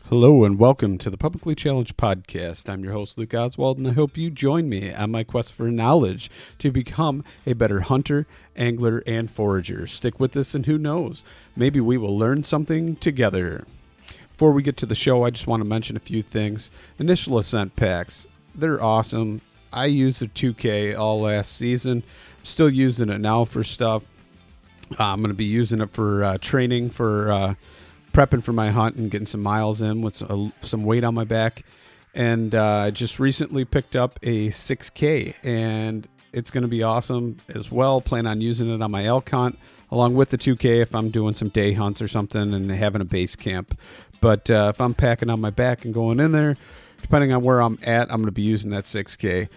Hello and welcome to the Publicly Challenged Podcast. I'm your host, Luke Oswald, and I hope you join me on my quest for knowledge to become a better hunter, angler, and forager. Stick with us, and who knows, maybe we will learn something together. Before we get to the show, I just want to mention a few things. Initial Ascent packs, they're awesome. I used a 2K all last season. I'm still using it now for stuff. I'm going to be using it for training for prepping for my hunt and getting some miles in with some weight on my back. And I just recently picked up a 6K, and it's going to be awesome as well. Plan on using it on my elk hunt along with the 2K if I'm doing some day hunts or something and having a base camp. But if I'm packing on my back and going in there, depending on where I'm at, I'm going to be using that 6K.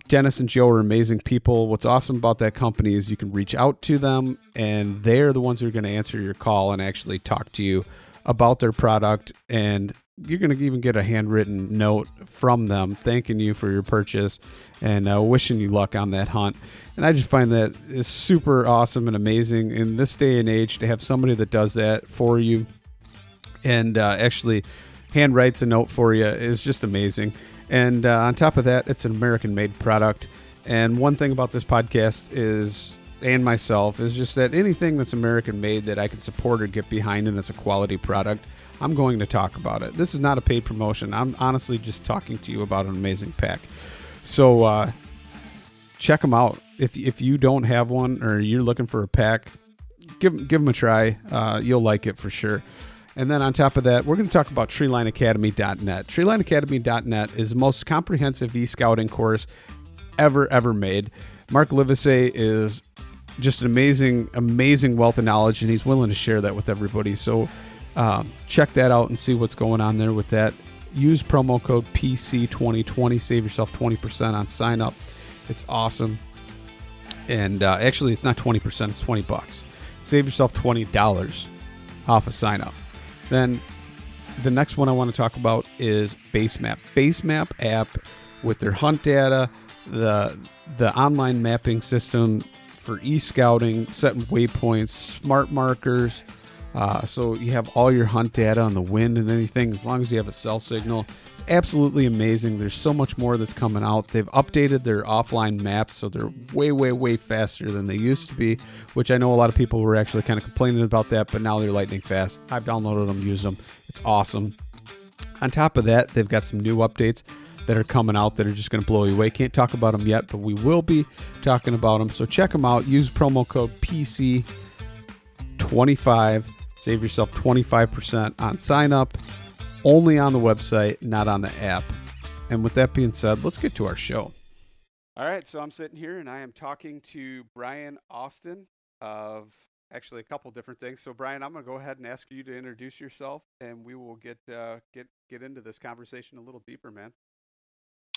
Dennis and Joe are amazing people. What's awesome about that company is you can reach out to them, and they're the ones who are going to answer your call and actually talk to you about their product. And you're going to even get a handwritten note from them thanking you for your purchase and wishing you luck on that hunt. And I just find that is super awesome and amazing in this day and age to have somebody that does that for you and actually hand writes a note for you is just amazing. And on top of that, it's an American-made product. And one thing about this podcast is, and myself, is just that anything that's American-made that I can support or get behind and it's a quality product, I'm going to talk about it. This is not a paid promotion. I'm honestly just talking to you about an amazing pack. So check them out. If you don't have one or you're looking for a pack, give them a try. You'll like it for sure. And then on top of that, we're going to talk about treelineacademy.net. Treelineacademy.net is the most comprehensive e-scouting course ever made. Mark Livesey is just an amazing wealth of knowledge, and he's willing to share that with everybody. So check that out and see what's going on there with that. Use promo code PC2020. Save yourself 20% on sign up. It's awesome. And actually, it's not 20%. It's $20. Save yourself $20 off a sign up. Then the next one I want to talk about is Bmap. Bmap app with their hunt data, the online mapping system for e-scouting, setting waypoints, smart markers. So you have all your hunt data on the wind and anything, as long as you have a cell signal. It's absolutely amazing. There's so much more that's coming out. They've updated their offline maps, so they're way faster than they used to be, which I know a lot of people were actually kind of complaining about that, but now they're lightning fast. I've downloaded them, used them. It's awesome. On top of that, they've got some new updates that are coming out that are just going to blow you away. Can't talk about them yet, but we will be talking about them. So check them out. Use promo code PC25. Save yourself 25% on sign up, only on the website, not on the app. And with that being said, let's get to our show. All right, so I'm sitting here and I am talking to Brian Austin of actually a couple different things. So Brian, I'm going to go ahead and ask you to introduce yourself, and we will get into this conversation a little deeper, man.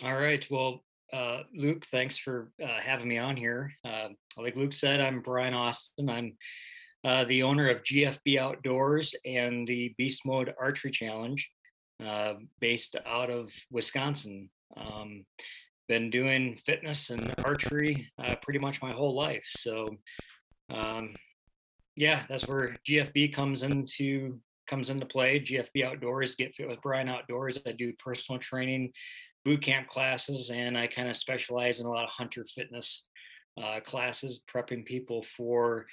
All right. Well, Luke, thanks for having me on here. Like Luke said, I'm Brian Austin. I'm the owner of GFB Outdoors and the Beast Mode Archery Challenge, based out of Wisconsin. Been doing fitness and archery pretty much my whole life. So, yeah, that's where GFB comes into play. GFB Outdoors, Get Fit with Brian Outdoors. I do personal training, boot camp classes, and I kind of specialize in a lot of hunter fitness classes, prepping people for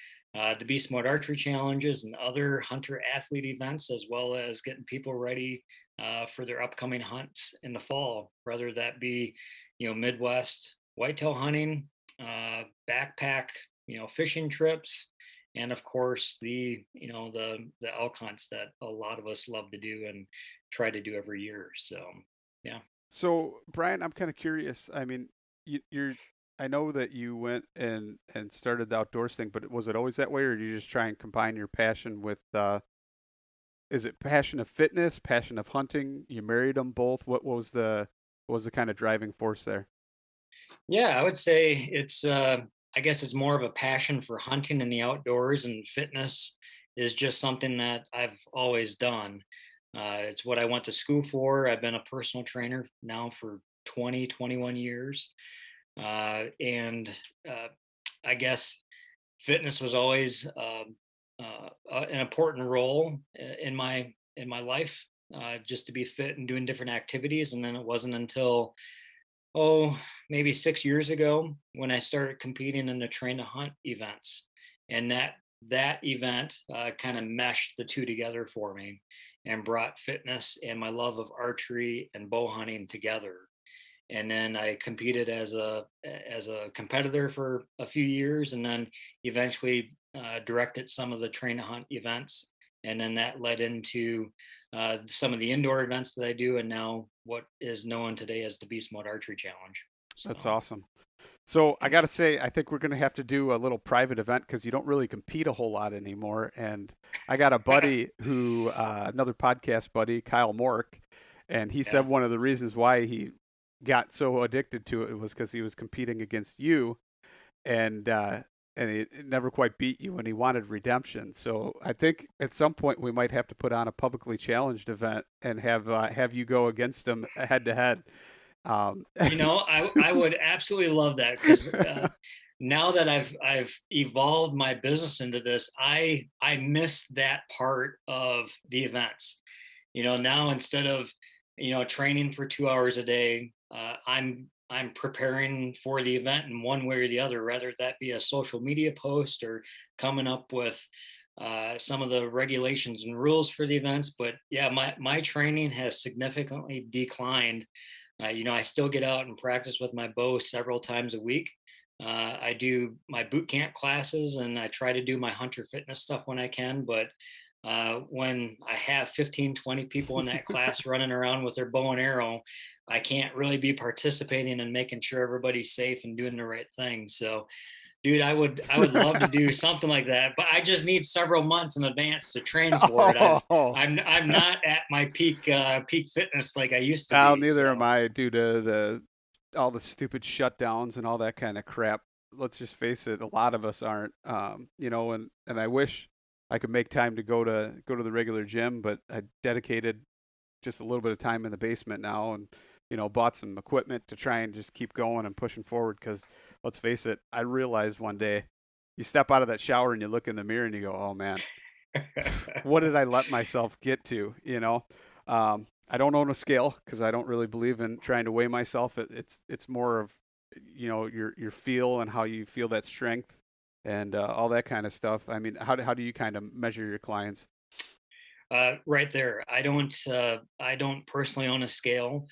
the Beast Mode Archery Challenges and other hunter athlete events, as well as getting people ready for their upcoming hunts in the fall, whether that be, Midwest whitetail hunting, backpack, fishing trips, and of course the elk hunts that a lot of us love to do and try to do every year. So, yeah. So Brian, I'm kind of curious. I mean, you're I know that you went and started the outdoors thing, but was it always that way, or did you just try and combine your passion with is it passion of fitness, passion of hunting? You married them both. What was the kind of driving force there? Yeah, I would say I guess it's more of a passion for hunting and the outdoors, and fitness is just something that I've always done. It's what I went to school for. I've been a personal trainer now for 21 years. And I guess fitness was always an important role in my life. just to be fit and doing different activities. And then it wasn't until, maybe 6 years ago when I started competing in the train to hunt events. And that event kind of meshed the two together for me and brought fitness and my love of archery and bow hunting together. And then I competed as a competitor for a few years, and then eventually directed some of the train to hunt events, and then that led into some of the indoor events that I do, and now what is known today as the Beast Mode Archery Challenge. That's So awesome. So I got to say, I think we're going to have to do a little private event because you don't really compete a whole lot anymore. And I got a buddy who, another podcast buddy, Kyle Mork, and he said yeah, one of the reasons why he got so addicted to it was because he was competing against you, and he never quite beat you, and he wanted redemption. So I think at some point we might have to put on a publicly challenged event and have you go against him head to head. I would absolutely love that because now that I've evolved my business into this, I miss that part of the events. Now instead of training for 2 hours a day, I'm preparing for the event in one way or the other, whether that be a social media post or coming up with some of the regulations and rules for the events. But yeah, my training has significantly declined. I still get out and practice with my bow several times a week. I do my boot camp classes and I try to do my hunter fitness stuff when I can. But when I have 15, 20 people in that class running around with their bow and arrow, I can't really be participating and making sure everybody's safe and doing the right thing. So, dude, I would love to do something like that, but I just need several months in advance to train for it. Oh, I'm not at my peak fitness like I used to well, be. neither am So I due to the all the stupid shutdowns and all that kind of crap. Let's just face it, a lot of us aren't. And I wish I could make time to go to the regular gym, but I dedicated just a little bit of time in the basement now, and bought some equipment to try and just keep going and pushing forward. Because let's face it, I realized one day you step out of that shower and you look in the mirror and you go, oh man, what did I let myself get to? I don't own a scale because I don't really believe in trying to weigh myself. It's more of your feel and how you feel that strength and all that kind of stuff. I mean, how do you kind of measure your clients? right there, I don't personally own a scale.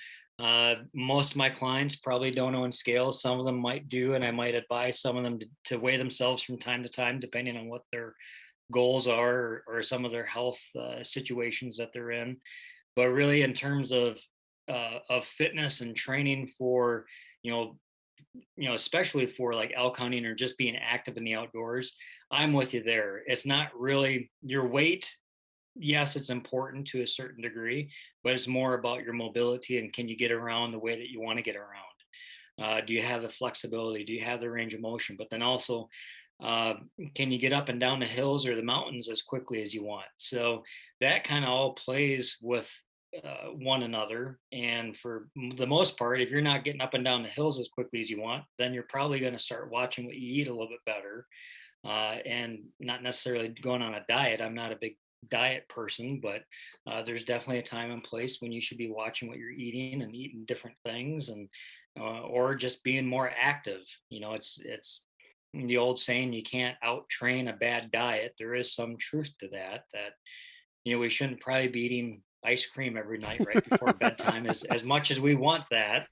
Most of my clients probably don't own scales. Some of them might do, and I might advise some of them to weigh themselves from time to time, depending on what their goals are or some of their health situations that they're in. But really, in terms of fitness and training for you know especially for like elk hunting or just being active in the outdoors, I'm with you there. It's not really your weight. Yes, it's important to a certain degree, but it's more about your mobility and can you get around the way that you want to get around. Do you have the flexibility? Do you have the range of motion? But then also, uh, can you get up and down the hills or the mountains as quickly as you want? So that kind of all plays with one another. And for the most part, if you're not getting up and down the hills as quickly as you want, then you're probably going to start watching what you eat a little bit better, and not necessarily going on a diet. I'm not a big diet person, but there's definitely a time and place when you should be watching what you're eating and eating different things, and or just being more active. It's the old saying, you can't out train a bad diet. There is some truth to that. That we shouldn't probably be eating ice cream every night right before bedtime as much as we want that.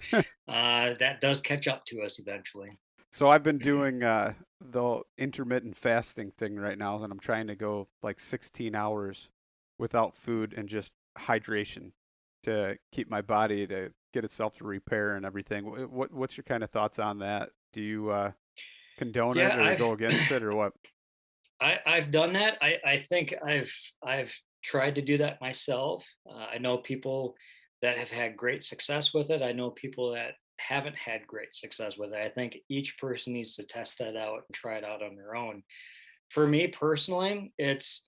That does catch up to us eventually. So I've been doing the intermittent fasting thing right now, and I'm trying to go like 16 hours without food and just hydration to keep my body to get itself to repair and everything. What's your kind of thoughts on that? Do you condone Yeah, it or go against it or what? I've done that. I think I've tried to do that myself. I know people that have had great success with it. I know people that haven't had great success with it. I think each person needs to test that out and try it out on their own. For me personally, it's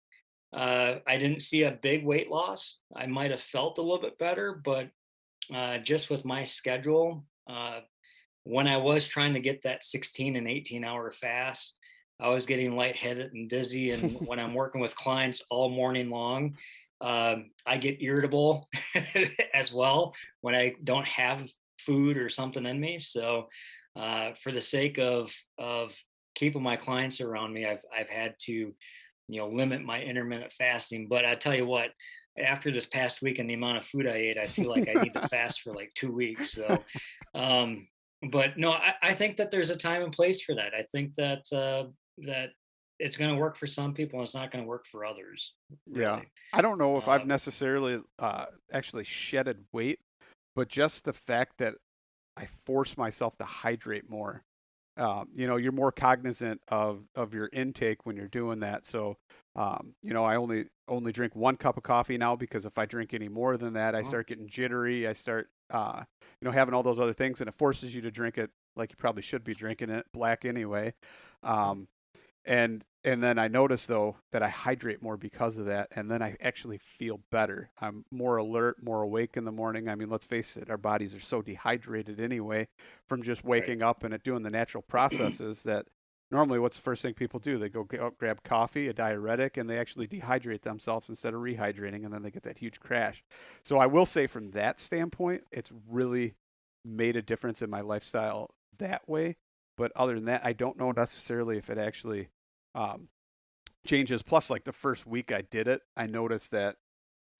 I didn't see a big weight loss. I might have felt a little bit better, but just with my schedule, when I was trying to get that 16 and 18-hour fast, I was getting lightheaded and dizzy. And when I'm working with clients all morning long, I get irritable as well when I don't have food or something in me. So, for the sake of keeping my clients around me, I've had to, limit my intermittent fasting. But I tell you what, after this past week and the amount of food I ate, I feel like I need to fast for like 2 weeks. So, um, but no, I think that there's a time and place for that. I think that that it's going to work for some people and it's not going to work for others, Yeah. really. I don't know if I've Uh, necessarily actually shedded weight, but just the fact that I force myself to hydrate more. You're more cognizant of your intake when you're doing that. So, I only drink 1 cup of coffee now because if I drink any more than that, I well, start getting jittery. I start, having all those other things, and it forces you to drink it like you probably should be drinking it black anyway. Um, and then I notice though that I hydrate more because of that, and then I actually feel better. I'm more alert, more awake in the morning. I mean, let's face it, our bodies are so dehydrated anyway from just right. waking up and it doing the natural processes that normally what's the first thing people do? They go grab coffee, a diuretic, and they actually dehydrate themselves instead of rehydrating, and then they get that huge crash. So I will say from that standpoint, it's really made a difference in my lifestyle that way. But other than that, I don't know necessarily if it actually um, changes. Plus, like the first week I did it, I noticed that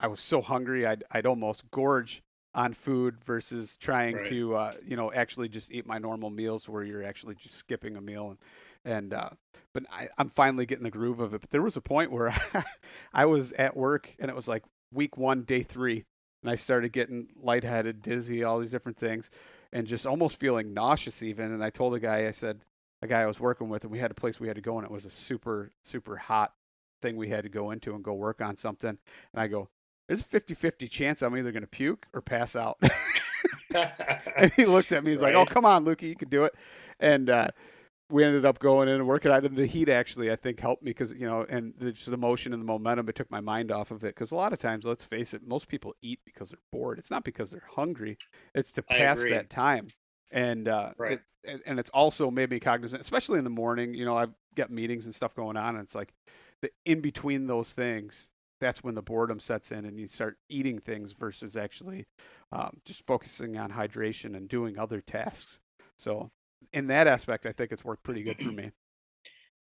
I was so hungry I'd almost gorge on food versus trying Right. to actually just eat my normal meals where you're actually just skipping a meal and but I'm finally getting the groove of it. But there was a point where I was at work and it was like week 1, day 3, and I started getting lightheaded, dizzy, all these different things, and just almost feeling nauseous even. And I told the guy, I said, a guy I was working with, and we had a place we had to go, and it was a super super hot thing we had to go into and go work on something. And I go, there's a 50-50 chance I'm either going to puke or pass out. And he looks at me, he's like, oh, Right. come on, Lukey, you can do it. And we ended up going in and working out. And the heat actually, I think, helped me because, and just the motion and the momentum, it took my mind off of it. Because a lot of times, let's face it, most people eat because they're bored. It's not because they're hungry, it's to I pass agree. that time. And Right. it's also made me cognizant, especially in the morning. I've got meetings and stuff going on, and it's like the in between those things, that's when the boredom sets in and you start eating things versus actually just focusing on hydration and doing other tasks. So in that aspect, I think it's worked pretty good for me.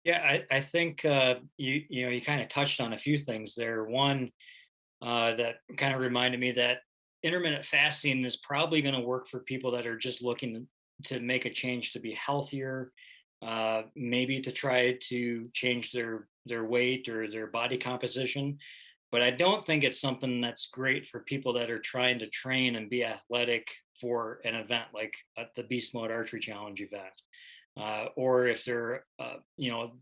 Yeah, I think you kind of touched on a few things there. One, that kind of reminded me that intermittent fasting is probably going to work for people that are just looking to make a change to be healthier, maybe to try to change their weight or their body composition. But I don't think it's something that's great for people that are trying to train and be athletic for an event like at the Beast Mode Archery Challenge event. Or if they're,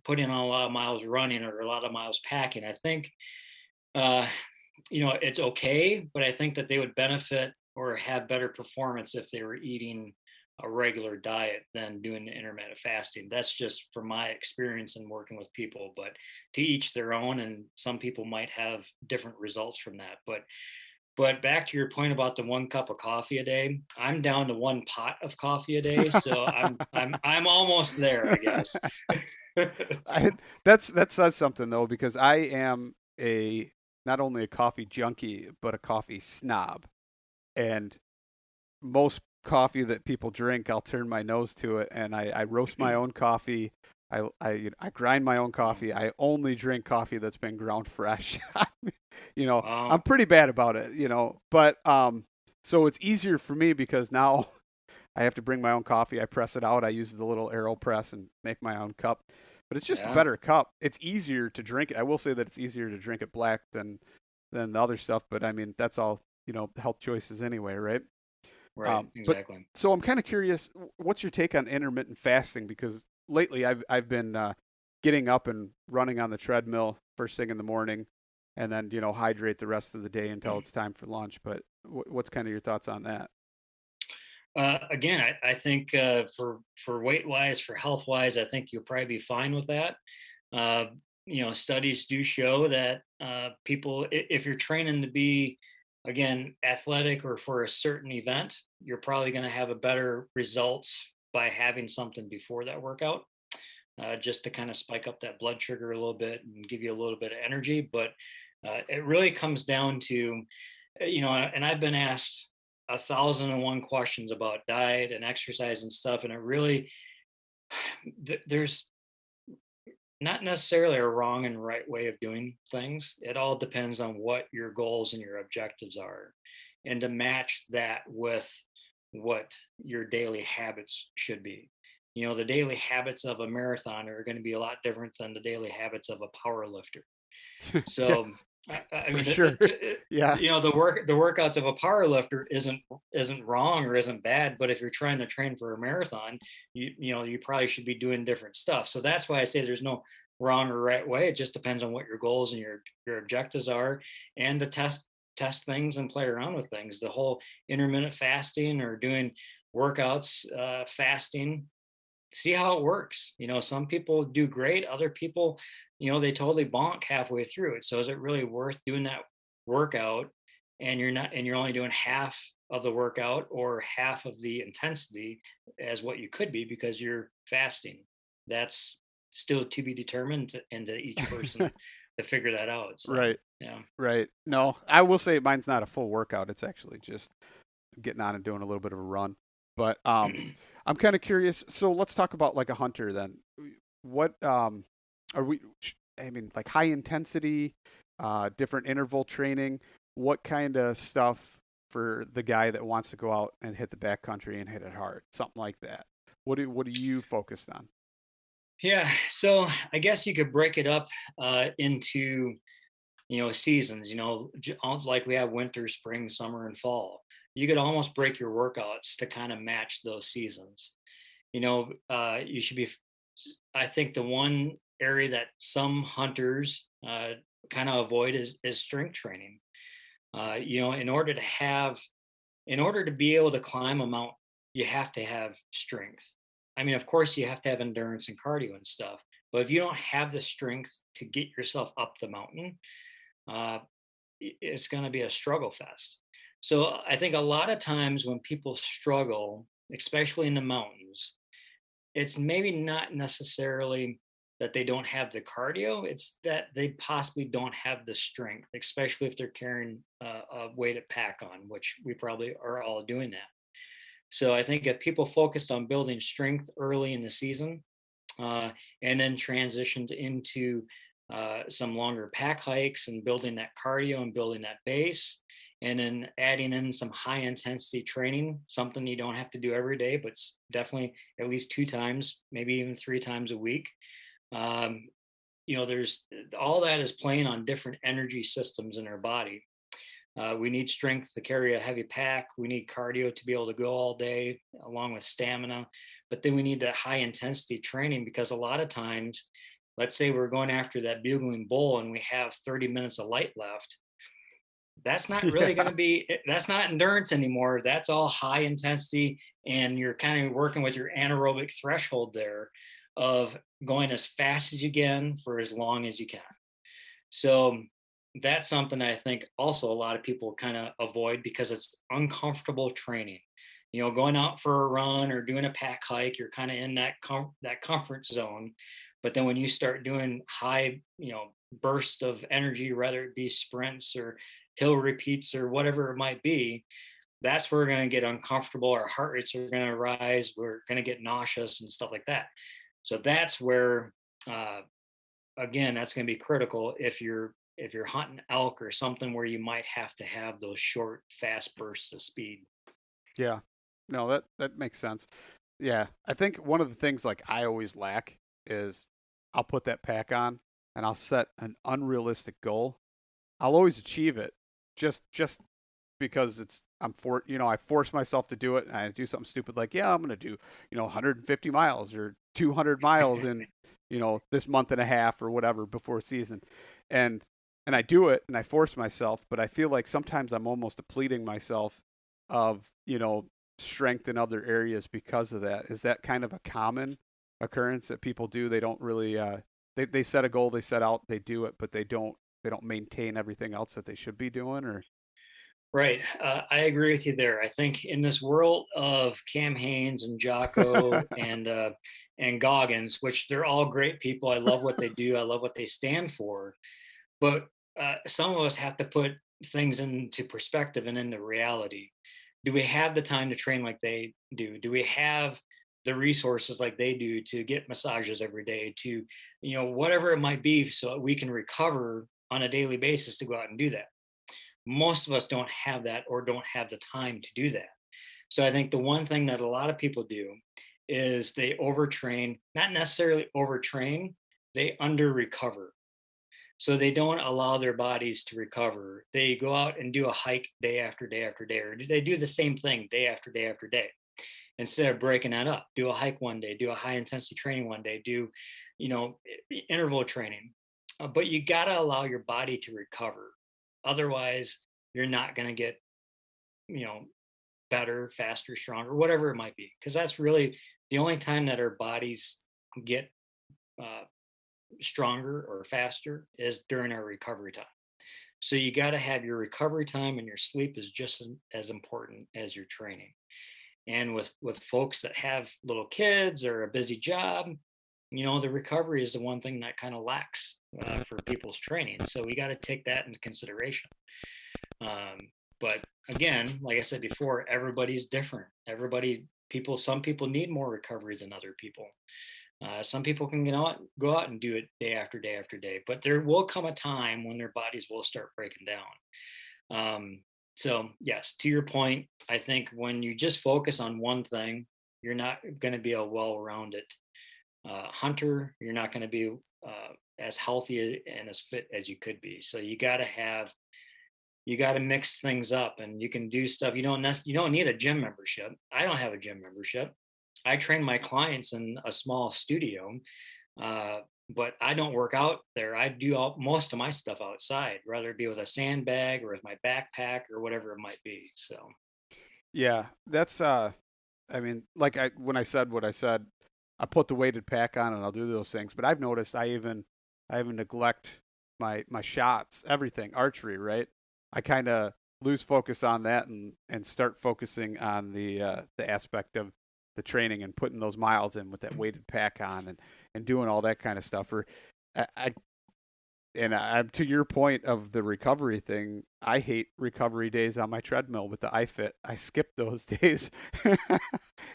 putting on a lot of miles running or a lot of miles packing, I think, uh, it's okay, but I think that they would benefit or have better performance if they were eating a regular diet than doing the intermittent fasting. That's just from my experience in working with people, but to each their own. And some people might have different results from that. But back to your point about the 1 cup of coffee a day, I'm down to 1 pot of coffee a day, so I'm almost there, I guess. I, that says something though, because I am a not only a coffee junkie but a coffee snob, and most coffee that people drink, I'll turn my nose to it, and I roast my own coffee. I grind my own Wow. coffee. I only drink coffee that's been ground fresh. I'm Wow. pretty bad about it. But so it's easier for me because now I have to bring my own coffee. I press it out. I use the little AeroPress and make my own cup. But it's just a Yeah. better cup. It's easier to drink it. I will say that it's easier to drink it black than the other stuff. But I mean, that's all health choices anyway, right? Right. But Exactly. so I'm kind of curious, what's your take on intermittent fasting? Because lately I've been getting up and running on the treadmill first thing in the morning, and then hydrate the rest of the day until it's time for lunch. But what's kind of your thoughts on that? Again, I think for weight wise, for health wise, I think you'll probably be fine with that. Uh, studies do show that people, if you're training to be, again, athletic or for a certain event, you're probably going to have a better results by having something before that workout, just to kind of spike up that blood sugar a little bit and give you a little bit of energy. But It really comes down to, and I've been asked 1,001 questions about diet and exercise and stuff, and it really, there's not necessarily a wrong and right way of doing things. It all depends on what your goals and your objectives are, and to match that with what your daily habits should be. The daily habits of a marathoner are going to be a lot different than the daily habits of a power lifter. Yeah, So, I for mean, sure. Yeah. the workouts of a power lifter isn't wrong or isn't bad, but if you're trying to train for a marathon, you probably should be doing different stuff. So that's why I say there's no wrong or right way. It just depends on what your goals and your objectives are, and to test things and play around with things. The whole intermittent fasting or doing workouts, fasting, see how it works. Some people do great, other people, they totally bonk halfway through it. So is it really worth doing that workout, and you're only doing half of the workout or half of the intensity as what you could be because you're fasting? That's still to be determined, and to each person to figure that out. So, Right. yeah. Right. No, I will say mine's not a full workout. It's actually just getting on and doing a little bit of a run. But I'm kind of curious. So let's talk about like a hunter then. What are we? I mean, like high intensity, different interval training. What kind of stuff for the guy that wants to go out and hit the backcountry and hit it hard? Something like that. What are you focused on? Yeah, so I guess you could break it up into seasons, like we have winter, spring, summer, and fall. You could almost break your workouts to kind of match those seasons. You should be, I think the one area that some hunters kind of avoid is strength training. In order to be able to climb a mountain, you have to have strength. I mean, of course, you have to have endurance and cardio and stuff, but if you don't have the strength to get yourself up the mountain, uh, it's going to be a struggle fest. So I think a lot of times when people struggle, especially in the mountains, it's maybe not necessarily that they don't have the cardio, it's that they possibly don't have the strength, especially if they're carrying a weighted pack on, which we probably are all doing that. So I think if people focused on building strength early in the season, uh, and then transitioned into some longer pack hikes and building that cardio and building that base, and then adding in some high intensity training, something you don't have to do every day, but definitely at least 2 times, maybe even 3 times a week. Um, there's all that is playing on different energy systems in our body. We need strength to carry a heavy pack. We need cardio to be able to go all day, along with stamina. But then we need that high intensity training, because a lot of times, let's say we're going after that bugling bull and we have 30 minutes of light left. That's not really going Yeah. to be, that's not endurance anymore. That's all high intensity. And you're kind of working with your anaerobic threshold there of going as fast as you can for as long as you can. So that's something I think also a lot of people kind of avoid because it's uncomfortable training. Going out for a run or doing a pack hike, you're kind of in that comfort zone. But then when you start doing high, bursts of energy, whether it be sprints or hill repeats or whatever it might be, that's where we're going to get uncomfortable. Our heart rates are going to rise. We're going to get nauseous and stuff like that. So that's where uh, again, that's going to be critical if you're hunting elk or something where you might have to have those short, fast bursts of speed. Yeah. No, that makes sense. Yeah. I think one of the things like I always lack is I'll put that pack on and I'll set an unrealistic goal. I'll always achieve it just because I force myself to do it and I do something stupid like, yeah, I'm going to do, 150 miles or 200 miles in, this month and a half or whatever before season. And and I do it and I force myself, but I feel like sometimes I'm almost depleting myself of, strength in other areas because of that. Is that kind of a common occurrence that people do? They don't really they set a goal, they set out, they do it, but they don't maintain everything else that they should be doing or Right. I agree with you there. I think in this world of Cam Hanes and Jocko and Goggins, which they're all great people. I love what they do. I love what they stand for. But some of us have to put things into perspective and into reality. Do we have the time to train like they do? Do we have the resources like they do to get massages every day, to, whatever it might be, so that we can recover on a daily basis to go out and do that? Most of us don't have that, or don't have the time to do that. So I think the one thing that a lot of people do is they overtrain, not necessarily overtrain, they under recover. So they don't allow their bodies to recover. They go out and do a hike day after day after day, or they do the same thing day after day after day. Instead of breaking that up, do a hike one day, do a high intensity training one day, do, interval training. But you got to allow your body to recover. Otherwise, you're not going to get, you know, better, faster, stronger, whatever it might be. Because that's really the only time that our bodies get uh, stronger or faster is during our recovery time. So you got to have your recovery time, and your sleep is just as important as your training. And with folks that have little kids or a busy job, the recovery is the one thing that kind of lacks for people's training. So we got to take that into consideration. But again, like I said before, everybody's different. Some people need more recovery than other people. Some people can go out and do it day after day after day, but there will come a time when their bodies will start breaking down. So yes, to your point, I think when you just focus on one thing, you're not going to be a well-rounded hunter. You're not going to be as healthy and as fit as you could be. So you got to mix things up, and you can do stuff. You don't need a gym membership. I don't have a gym membership. I train my clients in a small studio, but I don't work out there. I do most of my stuff outside, whether it be with a sandbag or with my backpack or whatever it might be. So Yeah, that's I mean, like when I said what I said, I put the weighted pack on and I'll do those things. But I've noticed I even neglect my shots, everything, archery, right? I kind of lose focus on that and start focusing on the aspect of the training and putting those miles in with that weighted pack on and doing all that kind of stuff. Or I and I'm to your point of the recovery thing. I hate recovery days on my treadmill with the iFit. I skip those days,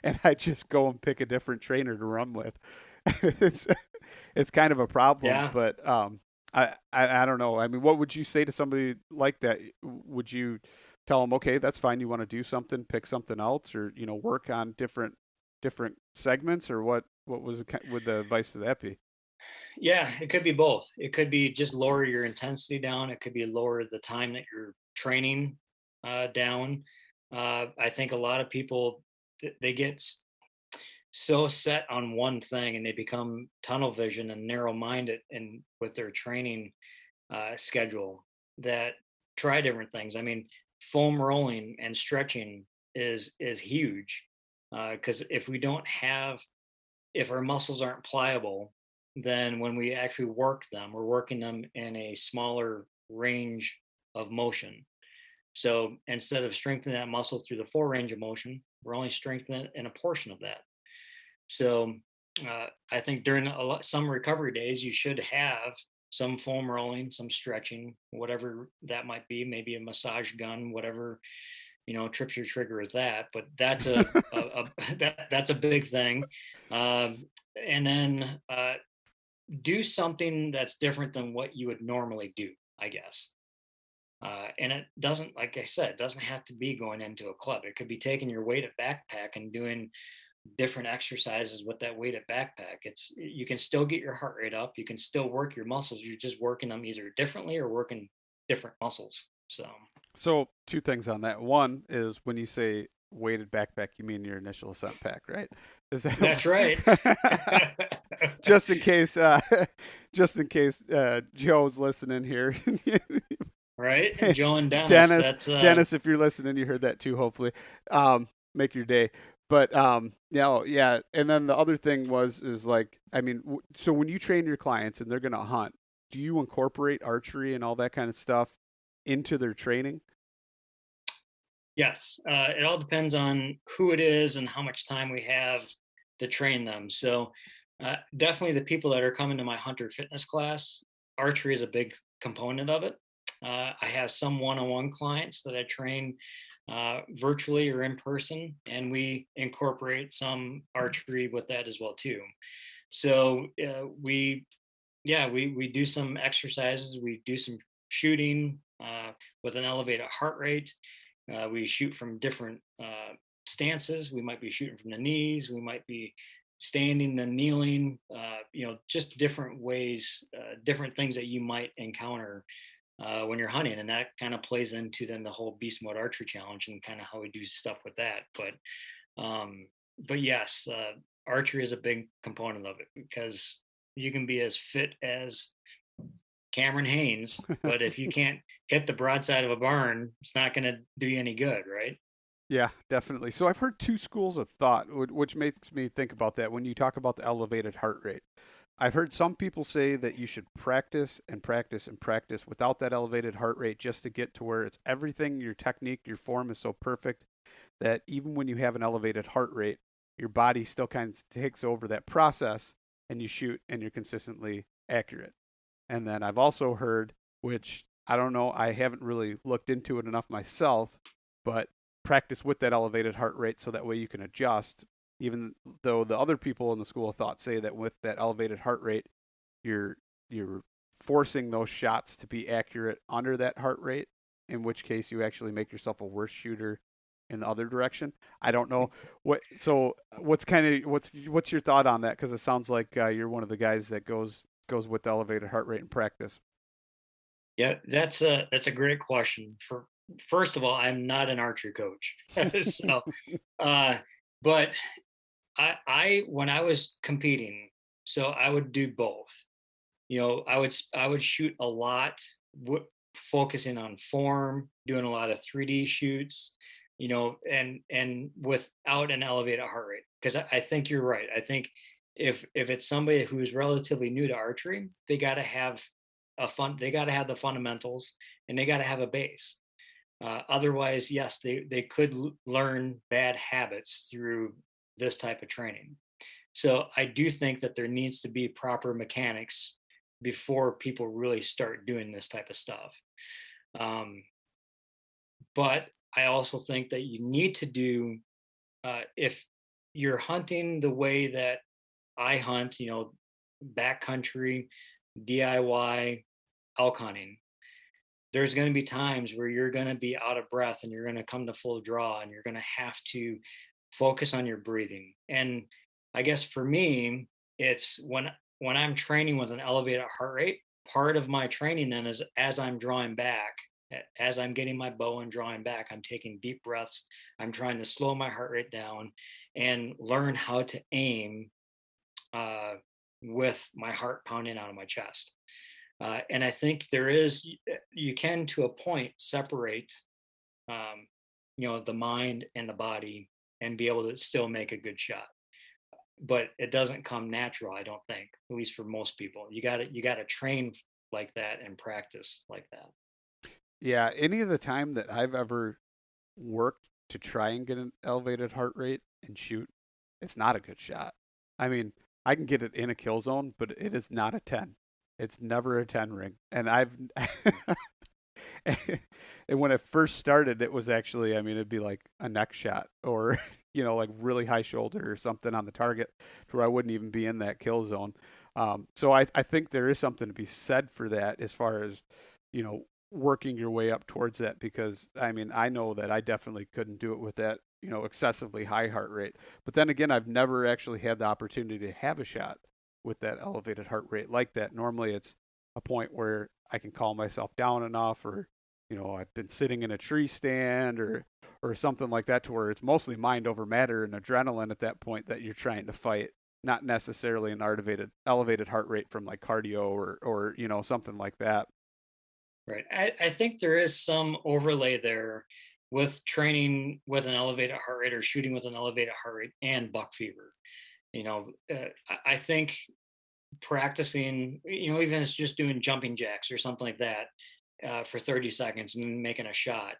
and I just go and pick a different trainer to run with. it's it's kind of a problem, yeah, but I don't know. I mean, what would you say to somebody like that? Would you tell them, okay, that's fine. You want to do something, pick something else, or work on different segments, or what would the advice to that be? yeah, it could be both. It could be just lower your intensity down. It could be lower the time that you're training down. I think a lot of people they get so set on one thing, and they become tunnel vision and narrow minded and with their training schedule, that try different things. I mean, foam rolling and stretching is huge, because if our muscles aren't pliable, then when we actually work them, we're working them in a smaller range of motion. So instead of strengthening that muscle through the full range of motion, we're only strengthening it in a portion of that. So I think during some recovery days, you should have some foam rolling, some stretching, whatever that might be, maybe a massage gun, whatever, trips your trigger with that. But that's that's a big thing. And then do something that's different than what you would normally do, I guess. And it doesn't, like I said, it doesn't have to be going into a club. It could be taking your weighted backpack and doing different exercises with that weighted backpack. You can still get your heart rate up. You can still work your muscles. You're just working them either differently or working different muscles. So two things on that. One is when you say weighted backpack, you mean your initial ascent pack, right? Is That's right. that just in case? Just in case Joe's listening here. Right. Joe and Dennis. Dennis, That's Dennis, if you're listening, you heard that too. Hopefully, make your day. But yeah. And then the other thing is like, I mean, so when you train your clients and they're gonna hunt, do you incorporate archery and all that kind of stuff into their training? yes. It all depends on who it is and how much time we have to train them. So definitely the people that are coming to my hunter fitness class, archery is a big component of it. I have some one-on-one clients that I train virtually or in person, and we incorporate some archery with that as well too. So we do some exercises. We do some shooting with an elevated heart rate. We shoot from different stances. We might be shooting from the knees. We might be standing, then kneeling. Just different ways, different things that you might encounter when you're hunting, and that kind of plays into then the whole beast mode archery challenge and kind of how we do stuff with that. But yes, archery is a big component of it because you can be as fit as Cameron Haynes, but if you can't hit the broadside of a barn, it's not going to do you any good, right? Yeah, definitely. So I've heard two schools of thought, which makes me think about that when you talk about the elevated heart rate. I've heard some people say that you should practice and practice and practice without that elevated heart rate just to get to where it's everything, your technique, your form is so perfect that even when you have an elevated heart rate, your body still kind of takes over that process and you shoot and you're consistently accurate. And then I've also heard, which I don't know, I haven't really looked into it enough myself, but practice with that elevated heart rate so that way you can adjust. Even though the other people in the school of thought say that with that elevated heart rate, you're forcing those shots to be accurate under that heart rate, in which case you actually make yourself a worse shooter in the other direction. I don't know what. So what's your thought on that? Because it sounds like you're one of the guys that goes with the elevated heart rate in practice. Yeah, that's a great question. For first of all, I'm not an archery coach, so uh, but I when I was competing, so I would do both. I would shoot a lot, focusing on form, doing a lot of 3D shoots, and without an elevated heart rate. Because I think you're right. I think if it's somebody who's relatively new to archery, they got to have the fundamentals, and they got to have a base. Otherwise, yes, they could learn bad habits through this type of training. So I do think that there needs to be proper mechanics before people really start doing this type of stuff. Um, but I also think that you need to do, if you're hunting the way that I hunt, backcountry, DIY, elk hunting, there's going to be times where you're going to be out of breath and you're going to come to full draw and you're going to have to focus on your breathing. And I guess for me, it's when I'm training with an elevated heart rate, part of my training then is as I'm drawing back, as I'm getting my bow and drawing back, I'm taking deep breaths. I'm trying to slow my heart rate down and learn how to aim uh, with my heart pounding out of my chest. And I think you can, to a point, separate, the mind and the body and be able to still make a good shot. But it doesn't come natural, I don't think, at least for most people. You got to train like that and practice like that. Yeah, any of the time that I've ever worked to try and get an elevated heart rate and shoot, it's not a good shot. I mean, I can get it in a kill zone, but it is not a 10. It's never a 10 ring. And I've and when it first started, it was actually, I mean, it'd be like a neck shot or, like really high shoulder or something on the target to where I wouldn't even be in that kill zone. So I think there is something to be said for that as far as, you know, working your way up towards that because I mean, I know that I definitely couldn't do it with that, excessively high heart rate. But then again, I've never actually had the opportunity to have a shot with that elevated heart rate like that. Normally it's a point where I can calm myself down enough or I've been sitting in a tree stand or something like that to where it's mostly mind over matter and adrenaline at that point that you're trying to fight, not necessarily an elevated heart rate from like cardio or something like that. Right. I think there is some overlay there with training with an elevated heart rate or shooting with an elevated heart rate and buck fever. I think practicing, even if it's just doing jumping jacks or something like that for 30 seconds and then making a shot.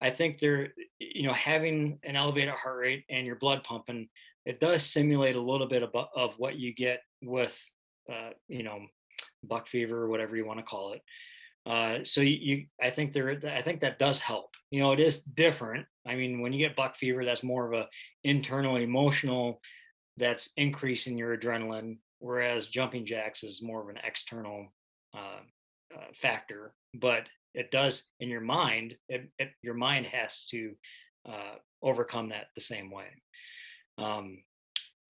I think having an elevated heart rate and your blood pumping, it does simulate a little bit of what you get with, buck fever or whatever you want to call it. So I think that does help. It is different. I mean, when you get buck fever, that's more of a internal emotional that's increasing your adrenaline, whereas jumping jacks is more of an external uh, factor. But it does in your mind. Your mind has to overcome that the same way. Um,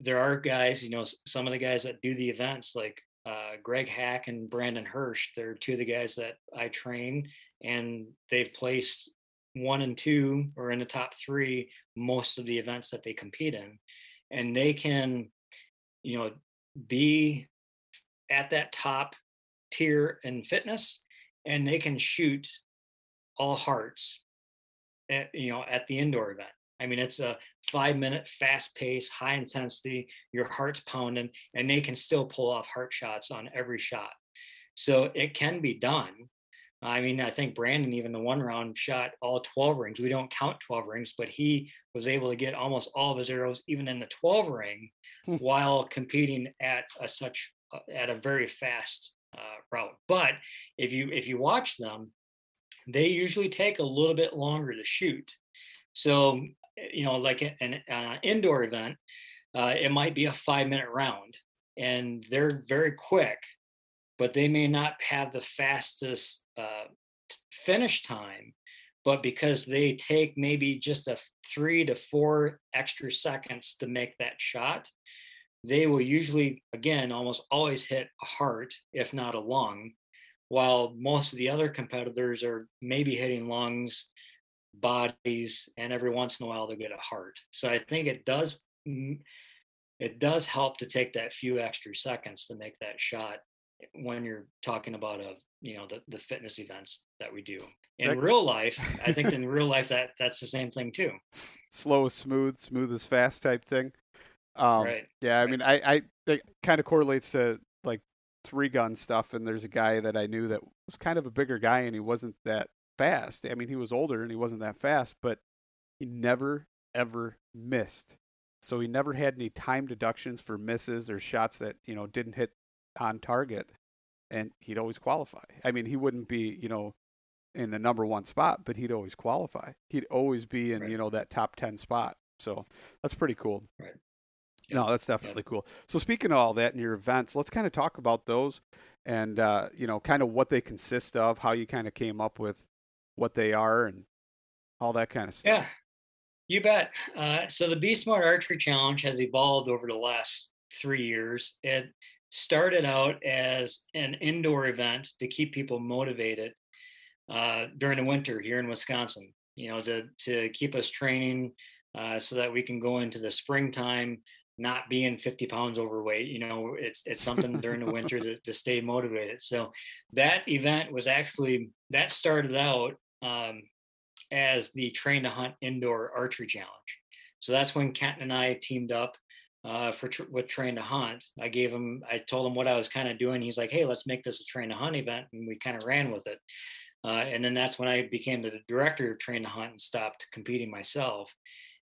there are guys, some of the guys that do the events, like Greg Hack and Brandon Hirsch. They're two of the guys that I train, and they've placed 1 and 2 or in the top 3 most of the events that they compete in, and they can, you know, be at that top tier in fitness, and they can shoot all hearts at the indoor event. I mean, it's a 5-minute, fast pace, high intensity, your heart's pounding, and they can still pull off heart shots on every shot. So it can be done. I mean, I think Brandon, even the 1 round, shot all 12 rings. We don't count 12 rings, but he was able to get almost all of his arrows, even in the 12 ring, while competing at a very fast route. But if you watch them, they usually take a little bit longer to shoot. So, like an indoor event, it might be a 5-minute round, and they're very quick, but they may not have the fastest finish time. But because they take maybe just a 3 to 4 extra seconds to make that shot, they will usually, again, almost always hit a heart, if not a lung, while most of the other competitors are maybe hitting lungs, bodies, and every once in a while they get a heart. So I think it does help to take that few extra seconds to make that shot when you're talking about the fitness events that we do. In real life, I think in real life that's the same thing too. Slow is smooth, smooth is fast type thing. Right. Yeah, I Right. mean, it kind of correlates to like 3-gun stuff. And there's a guy that I knew that was kind of a bigger guy, and he wasn't that fast. I mean, he was older and he wasn't that fast, but he never ever missed. So he never had any time deductions for misses or shots that didn't hit on target, and he'd always qualify. I mean, he wouldn't be in the number 1 spot, but he'd always qualify. He'd always be in Right. that top 10 spot. So that's pretty cool. Right. Yep. No, that's definitely cool. So speaking of all that in your events, let's kind of talk about those and, kind of what they consist of, how you kind of came up with what they are and all that kind of stuff. Yeah, you bet. So the Be Smart Archery Challenge has evolved over the last 3 years. It started out as an indoor event to keep people motivated during the winter here in Wisconsin. To keep us training so that we can go into the springtime not being 50 pounds overweight. It's something during the winter to stay motivated. So that event that started out as the Train to Hunt Indoor Archery Challenge. So that's when Kenton and I teamed up with Train to Hunt. I told him what I was kind of doing. He's like, "Hey, let's make this a Train to Hunt event," and we kind of ran with it. And then that's when I became the director of Train to Hunt and stopped competing myself.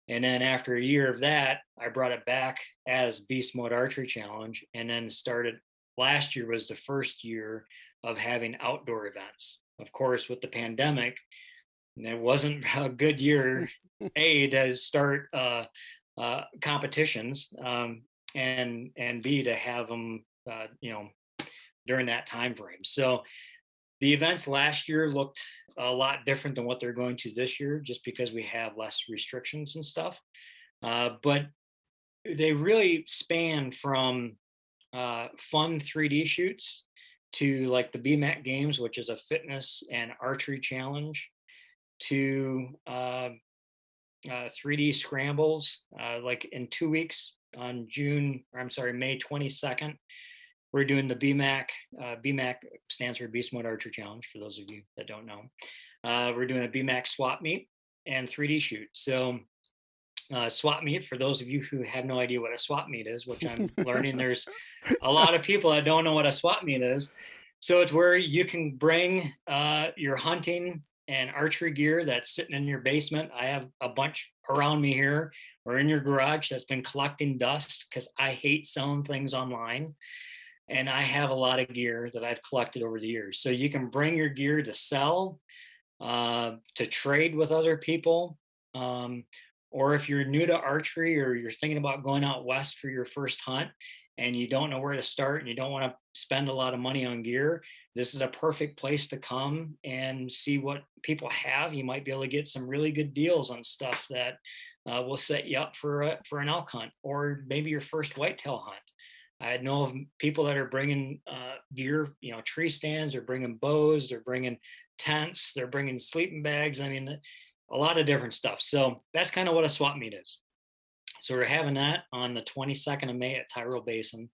And then after a year of that, I brought it back as Beast Mode Archery Challenge, and then started. Last year was the first year of having outdoor events. Of course, with the pandemic, and it wasn't a good year to start competitions, and B, to have them during that time frame. So the events last year looked a lot different than what they're going to this year, just because we have less restrictions and stuff. But they really span from fun 3D shoots to like the Bmac Games, which is a fitness and archery challenge, to 3D scrambles. Like in 2 weeks on May 22nd, we're doing the BMAC. BMAC stands for Beast Mode Archer Challenge, for those of you that don't know. We're doing a BMAC swap meet and 3D shoot. So swap meet, for those of you who have no idea what a swap meet is, which I'm learning there's a lot of people that don't know what a swap meet is. So it's where you can bring your hunting and archery gear that's sitting in your basement. I have a bunch around me here, or in your garage, that's been collecting dust because I hate selling things online. And I have a lot of gear that I've collected over the years. So you can bring your gear to sell, to trade with other people. Or if you're new to archery or you're thinking about going out west for your first hunt and you don't know where to start and you don't want to spend a lot of money on gear, this is a perfect place to come and see what people have. You might be able to get some really good deals on stuff that will set you up for an elk hunt or maybe your first whitetail hunt. I know of people that are bringing gear, tree stands, they're bringing bows, they're bringing tents, they're bringing sleeping bags. I mean, a lot of different stuff. So that's kind of what a swap meet is. So we're having that on the 22nd of May at Tyrrell Basin.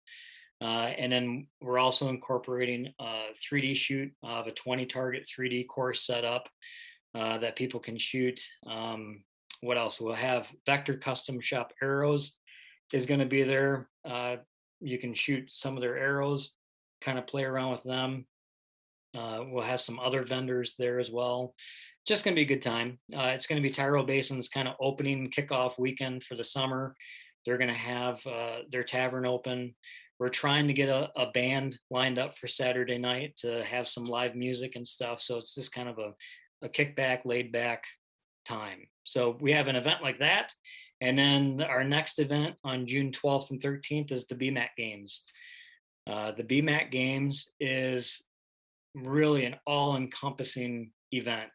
And then we're also incorporating a 3D shoot of a 20 target 3D course set up that people can shoot. What else? We'll have Vector Custom Shop Arrows is going to be there. You can shoot some of their arrows, kind of play around with them. We'll have some other vendors there as well. Just going to be a good time. It's going to be Tyrrell Basin's kind of opening kickoff weekend for the summer. They're going to have their tavern open. We're trying to get a band lined up for Saturday night to have some live music and stuff. So it's just kind of a kickback, laid back time. So we have an event like that. And then our next event on June 12th and 13th is the Bmac Games. The Bmac Games is really an all-encompassing event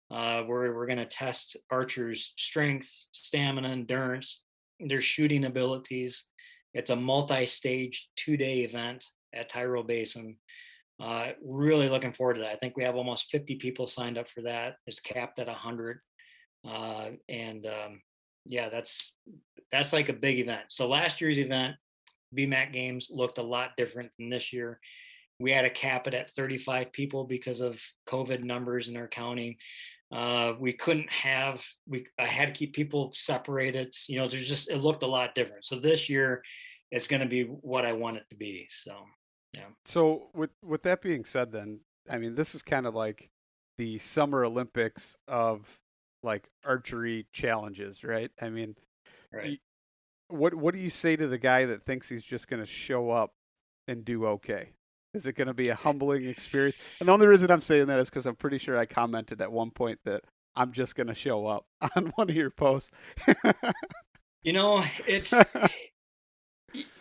where we're going to test archers' strength, stamina, endurance, their shooting abilities. It's a multi-stage 2-day event at Tyrrell Basin. Really looking forward to that. I think we have almost 50 people signed up for that. It's capped at 100. Yeah, that's like a big event. So last year's event, Bmac Games, looked a lot different than this year. We had to cap it at 35 people because of COVID numbers in our county. We couldn't have, I had to keep people separated. It looked a lot different. So this year it's going to be what I want it to be. So, yeah. So with that being said, then, I mean, this is kind of like the Summer Olympics of like archery challenges, right? I mean, right. What do you say to the guy that thinks he's just going to show up and do okay? Is it going to be a humbling experience? And the only reason I'm saying that is because I'm pretty sure I commented at one point that I'm just going to show up on one of your posts. It's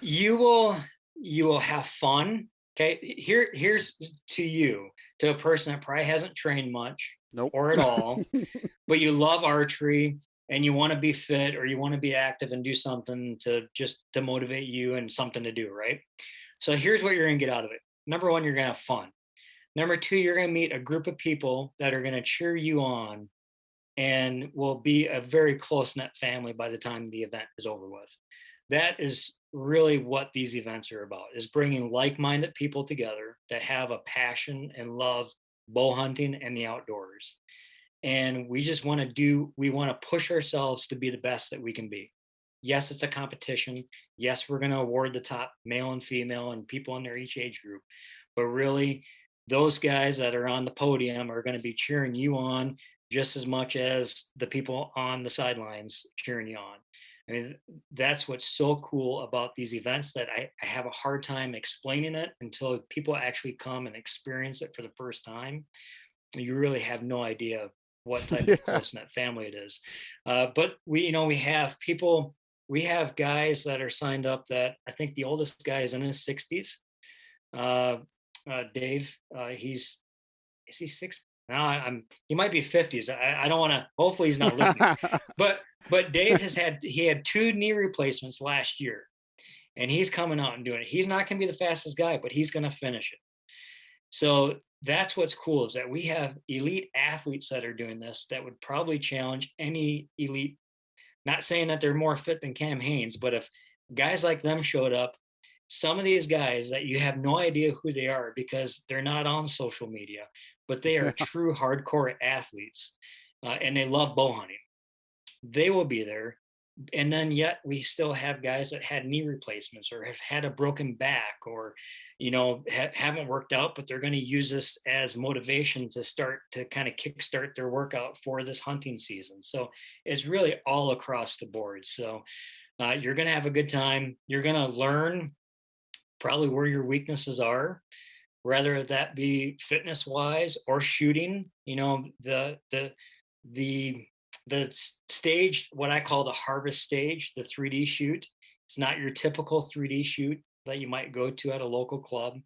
you will have fun. Okay, here's to a person that probably hasn't trained much, nope, or at all, but you love archery and you want to be fit or you want to be active and do something to motivate you and something to do, right? So here's what you're going to get out of it. Number one, you're going to have fun. Number two, you're going to meet a group of people that are going to cheer you on and will be a very close-knit family by the time the event is over with. That is really what these events are about, is bringing like-minded people together that have a passion and love bow hunting and the outdoors. And we just want to push ourselves to be the best that we can be. Yes, it's a competition. Yes, we're going to award the top male and female and people in each age group. But really, those guys that are on the podium are going to be cheering you on just as much as the people on the sidelines cheering you on. I mean, that's what's so cool about these events, that I have a hard time explaining it until people actually come and experience it for the first time. You really have no idea what type of close-knit family it is. But we have people, we have guys that are signed up that I think the oldest guy is in his 60s. Dave, is he 6? No, he might be 50s. I don't want to, hopefully he's not listening. But Dave he had 2 knee replacements last year, and he's coming out and doing it. He's not going to be the fastest guy, but he's going to finish it. So that's what's cool, is that we have elite athletes that are doing this that would probably challenge any elite. Not saying that they're more fit than Cam Hanes, but if guys like them showed up, some of these guys that you have no idea who they are because they're not on social media, but they are true hardcore athletes, and they love bow hunting, they will be there. And then yet we still have guys that had knee replacements or have had a broken back or, haven't worked out, but they're going to use this as motivation to start to kind of kickstart their workout for this hunting season. So it's really all across the board. So you're going to have a good time. You're going to learn probably where your weaknesses are, whether that be fitness wise or shooting. The stage, what I call the harvest stage, the 3D shoot. It's not your typical 3D shoot that you might go to at a local club.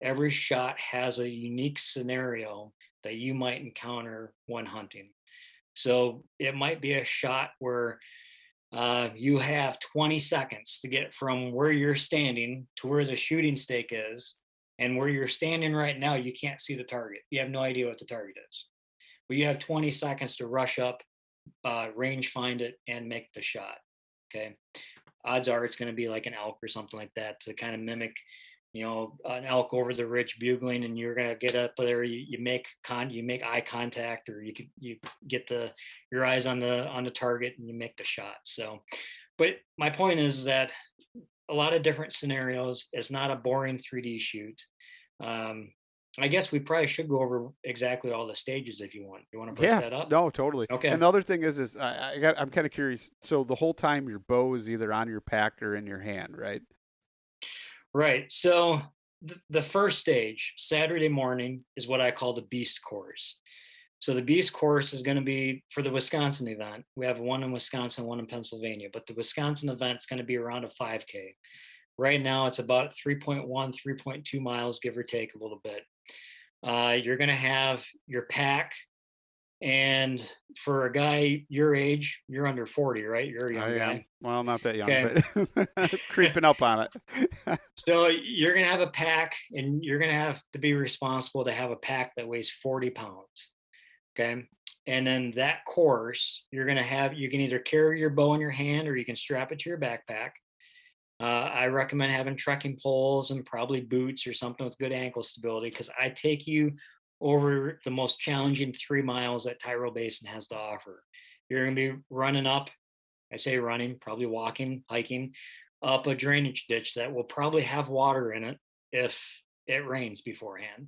Every shot has a unique scenario that you might encounter when hunting. So it might be a shot where you have 20 seconds to get from where you're standing to where the shooting stake is. And where you're standing right now, you can't see the target. You have no idea what the target is. But you have 20 seconds to rush up, range find it, and make the shot. Okay. Odds are it's going to be like an elk or something like that to kind of mimic, an elk over the ridge bugling, and you're going to get up there. You make eye contact, or you get your eyes on the target, and you make the shot. So, but my point is that a lot of different scenarios. It's not a boring 3D shoot. I guess we probably should go over exactly all the stages if you want. You want to break that up? No, totally. Okay. And the other thing is I'm kind of curious. So the whole time your bow is either on your pack or in your hand, right? Right. So the first stage, Saturday morning, is what I call the beast course. So the beast course is going to be for the Wisconsin event. We have one in Wisconsin, one in Pennsylvania, but the Wisconsin event is going to be around a 5K. Right now, it's about 3.1, 3.2 miles, give or take a little bit. You're going to have your pack. And for a guy your age, you're under 40, right? You're a young guy. Well, not that young, but creeping up on it. So you're going to have a pack, and you're going to have to be responsible to have a pack that weighs 40 pounds. Okay. And then that course, you can either carry your bow in your hand or you can strap it to your backpack. I recommend having trekking poles and probably boots or something with good ankle stability, because I take you over the most challenging 3 miles that Tyrrell Basin has to offer. You're going to be running up, I say running, probably walking, hiking up a drainage ditch that will probably have water in it if it rains beforehand.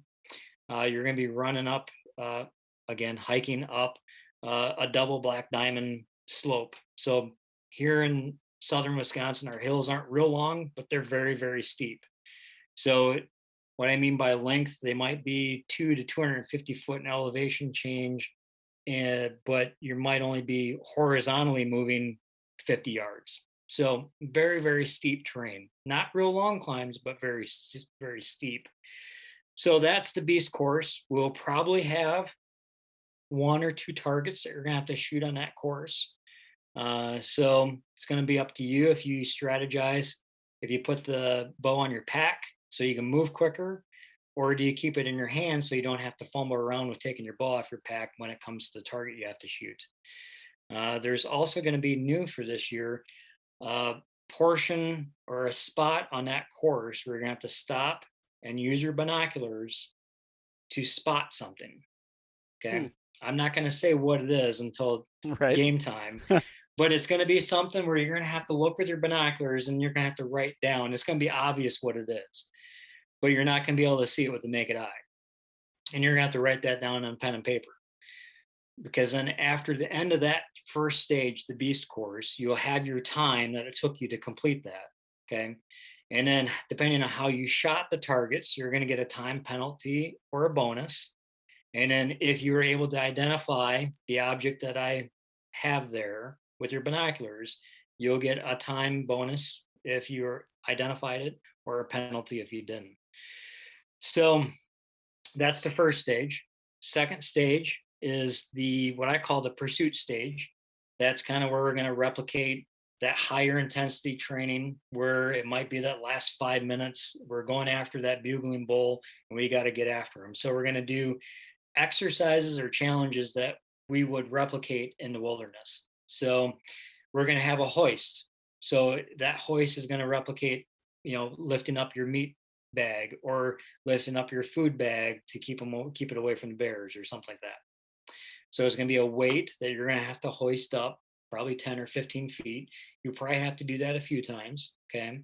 You're going to be running up, again, hiking up a double black diamond slope. So here in southern Wisconsin, our hills aren't real long, but they're very, very steep. So what I mean by length, they might be 2 to 250 foot in elevation change, but you might only be horizontally moving 50 yards. So very, very steep terrain. Not real long climbs, but very, very steep. So that's the beast course. We'll probably have 1 or 2 targets that you're going to have to shoot on that course. So it's going to be up to you if you strategize, if you put the bow on your pack so you can move quicker, or do you keep it in your hand so you don't have to fumble around with taking your bow off your pack when it comes to the target you have to shoot. There's also going to be new for this year, portion or a spot on that course where you're going to have to stop and use your binoculars to spot something. Okay. I'm not going to say what it is until game time, but it's going to be something where you're going to have to look with your binoculars and you're going to have to write down. It's going to be obvious what it is, but you're not going to be able to see it with the naked eye. And you're going to have to write that down on pen and paper. Because then after the end of that first stage, the beast course, you'll have your time that it took you to complete that. Okay. And then depending on how you shot the targets, you're going to get a time penalty or a bonus. And then if you were able to identify the object that I have there with your binoculars, you'll get a time bonus if you identified it, or a penalty if you didn't. So that's the first stage. Second stage is what I call the pursuit stage. That's kind of where we're going to replicate that higher intensity training, where it might be that last 5 minutes, we're going after that bugling bull and we got to get after him. So we're going to do exercises or challenges that we would replicate in the wilderness. So we're going to have a hoist. So that hoist is going to replicate, lifting up your meat bag or lifting up your food bag to keep it away from the bears or something like that. So it's going to be a weight that you're going to have to hoist up, probably 10 or 15 feet. You probably have to do that a few times. Okay.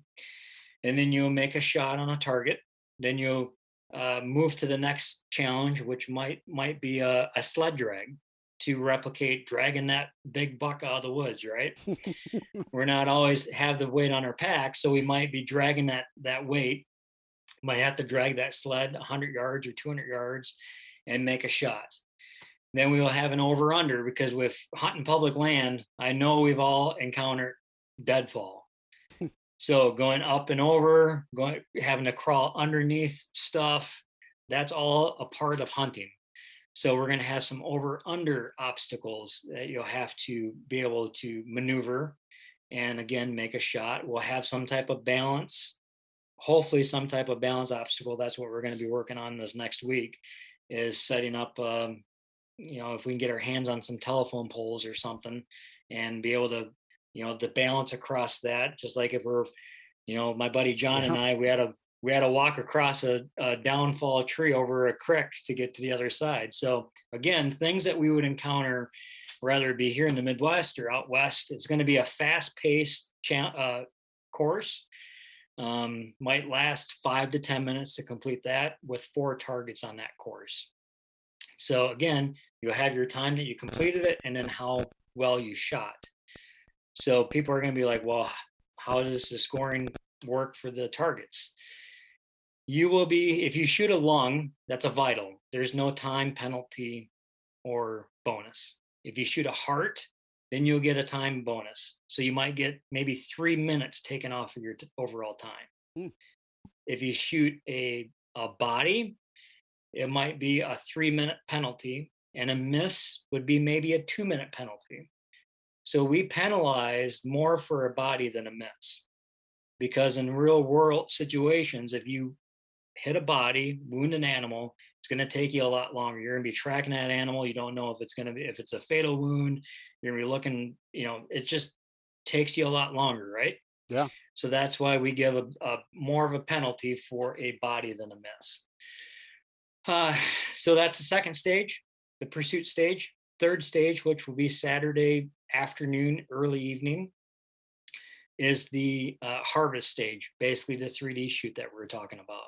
And then you'll make a shot on a target. Then you'll move to the next challenge, which might be a sled drag to replicate dragging that big buck out of the woods, right? We're not always have the weight on our pack, so we might be dragging that weight Might have to drag that sled 100 yards or 200 yards and make a shot. Then we will have an over under, because with hunting public land, I know we've all encountered deadfall. So going up and over, having to crawl underneath stuff, that's all a part of hunting. So we're going to have some over under obstacles that you'll have to be able to maneuver and again make a shot. We'll have some type of balance, hopefully some type of balance obstacle. That's what we're going to be working on this next week, is setting up if we can get our hands on some telephone poles or something and be able to the balance across that, just like if we're my buddy John and I, we had to walk across a downfall tree over a creek to get to the other side. So again, things that we would encounter, whether it be here in the Midwest or out west, it's going to be a fast-paced course. Might last 5 to 10 minutes to complete that, with 4 targets on that course. So again, you'll have your time that you completed it and then how well you shot. So people are going to be like, well, how does the scoring work for the targets? You will be, if you shoot a lung, that's a vital. There's no time penalty or bonus. If you shoot a heart, then you'll get a time bonus. So you might get maybe 3 minutes taken off of your overall time. If you shoot a body, it might be a 3-minute penalty, and a miss would be maybe a 2-minute penalty. So we penalize more for a body than a miss, because in real world situations, if you hit a body, wound an animal, it's going to take you a lot longer. You're going to be tracking that animal. You don't know if it's a fatal wound. You're going to be looking, it just takes you a lot longer, right? Yeah. So that's why we give a more of a penalty for a body than a miss. So that's the second stage, the pursuit stage. Third stage, which will be Saturday afternoon, early evening, is the harvest stage, basically the 3D shoot that we're talking about.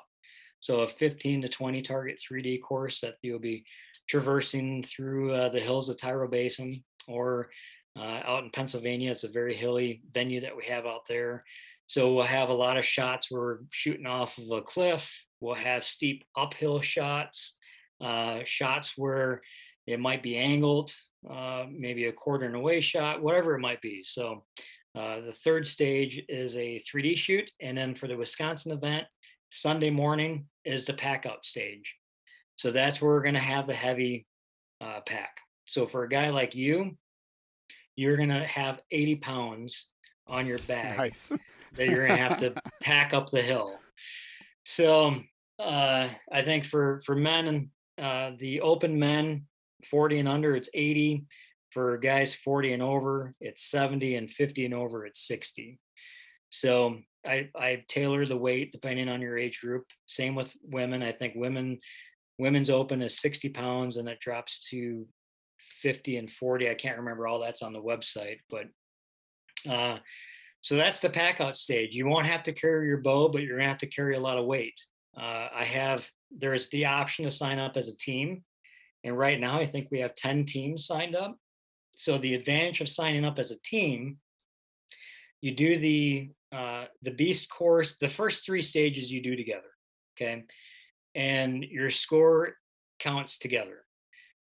So a 15 to 20 target 3D course that you'll be traversing through the hills of Tyrol Basin, or out in Pennsylvania. It's a very hilly venue that we have out there. So we'll have a lot of shots where we're shooting off of a cliff. We'll have steep uphill shots, shots where it might be angled, maybe a quarter and away shot, whatever it might be. So the third stage is a 3D shoot. And then for the Wisconsin event, Sunday morning is the pack out stage. So that's where we're going to have the heavy pack. So for a guy like you, you're going to have 80 pounds on your bag. Nice. That you're going to have to pack up the hill. So I think for men, the open men 40 and under, it's 80. For guys 40 and over, it's 70, and 50 and over, it's 60. So I tailor the weight depending on your age group. Same with women. I think women's open is 60 pounds, and it drops to 50 and 40. I can't remember, all that's on the website, but so that's the pack out stage. You won't have to carry your bow, but you're gonna have to carry a lot of weight. There's the option to sign up as a team, and right now I think we have 10 teams signed up. So the advantage of signing up as a team, you do the beast course, the first 3 stages you do together, okay, and your score counts together.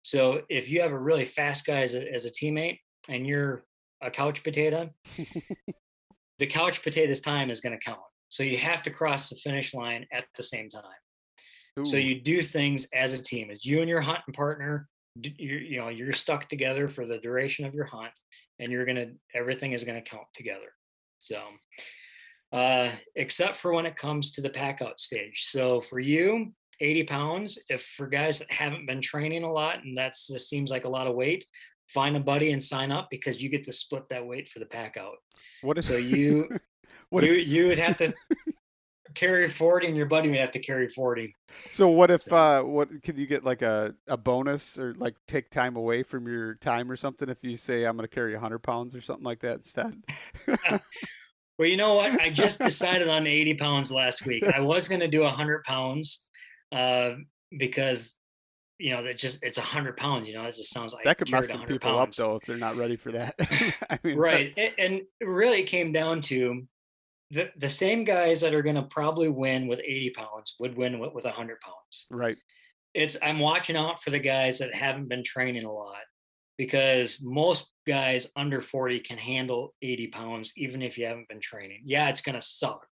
So if you have a really fast guy as a teammate and you're a couch potato, the couch potato's time is going to count. So you have to cross the finish line at the same time. Ooh. So you do things as a team. It's you and your hunting partner. You're stuck together for the duration of your hunt, and everything is going to count together. So, except for when it comes to the pack out stage. So for you, 80 pounds, if for guys that haven't been training a lot, and this seems like a lot of weight, find a buddy and sign up, because you get to split that weight for the pack out. So you would have to carry 40, and your buddy would have to carry 40. So what if could you get like a bonus, or like take time away from your time or something if you say I'm going to carry 100 pounds or something like that instead? Well, you know what? I just decided on 80 pounds last week. I was going to do 100 pounds because it's 100 pounds. It just sounds like that could mess some people pounds up though if they're not ready for that. I mean, right. And it really came down to, the same guys that are going to probably win with 80 pounds would win with 100 pounds. Right. I'm watching out for the guys that haven't been training a lot, because most guys under 40 can handle 80 pounds even if you haven't been training. Yeah, it's going to suck.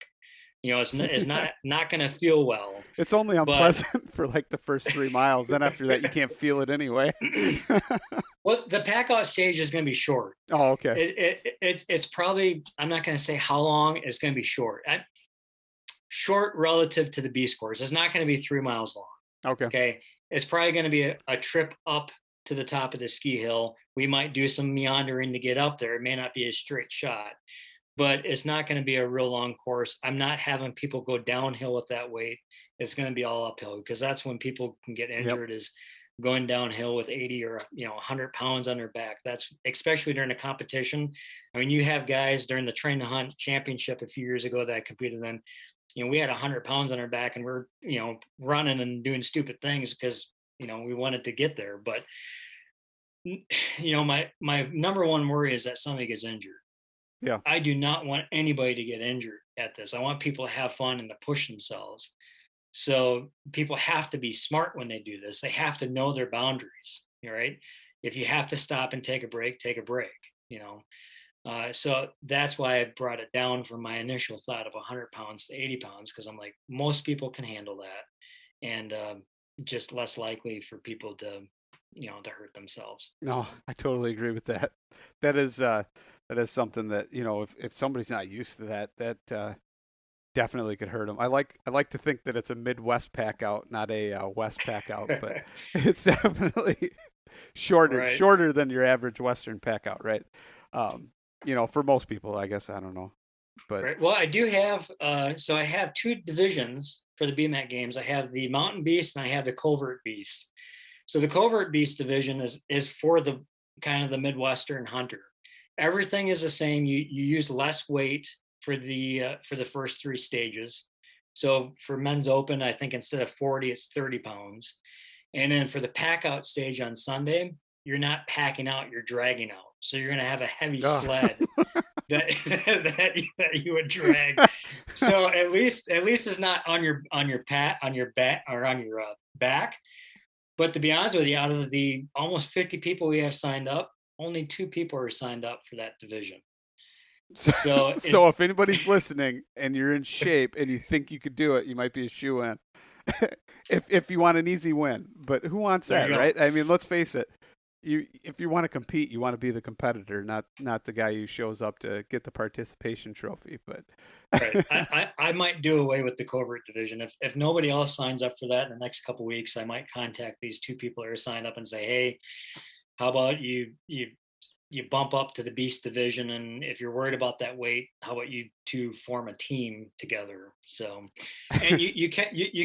It's not going to feel well. It's only unpleasant for like the first 3 miles. Then after that, you can't feel it anyway. Well, the pack out stage is going to be short. Oh, okay. It's probably, I'm not going to say how long. It's going to be short. Short relative to the B scores. It's not going to be 3 miles long. Okay. It's probably going to be a trip up to the top of the ski hill. We might do some meandering to get up there. It may not be a straight shot, but it's not going to be a real long course. I'm not having people go downhill with that weight. It's going to be all uphill, because that's when people can get injured, is going downhill with 80 or 100 pounds on their back. That's especially during a competition. I mean, you have guys during the Train to Hunt championship a few years ago that I competed in. We had 100 pounds on our back, and we're running and doing stupid things because we wanted to get there. But my number one worry is that somebody gets injured. Yeah. I do not want anybody to get injured at this. I want people to have fun and to push themselves. So people have to be smart when they do this. They have to know their boundaries, right? If you have to stop and take a break, take a break, So that's why I brought it down from my initial thought of 100 pounds to 80 pounds, because I'm like, most people can handle that, and just less likely for people to hurt themselves. No, I totally agree with that. That is something that, if somebody's not used to that definitely could hurt them. I like to think that it's a Midwest pack out, not a West pack out, but it's definitely shorter than your average Western pack out, right? For most people, I guess. I don't know, but right. Well, I do have so I have 2 divisions for the Bmac Games. I have the Mountain Beast and I have the Covert Beast. So the Covert Beast division is for the kind of the Midwestern hunter. Everything is the same. You use less weight for the first 3 stages. So for men's open, I think instead of 40, it's 30 pounds. And then for the pack out stage on Sunday, you're not packing out, you're dragging out. So you're going to have a heavy sled that you would drag. So at least it's not on your back or on your back. But to be honest with you, out of the almost 50 people we have signed up, only 2 people are signed up for that division. So if anybody's listening and you're in shape and you think you could do it, you might be a shoe-in if you want an easy win. But who wants that, right? I mean, let's face it. If you want to compete, you want to be the competitor, not the guy who shows up to get the participation trophy. But right. I might do away with the Covert division if nobody else signs up for that in the next couple of weeks. I might contact these 2 people that are signed up and say, hey, how about you bump up to the Beast division, and if you're worried about that weight, how about you 2 form a team together? So, and you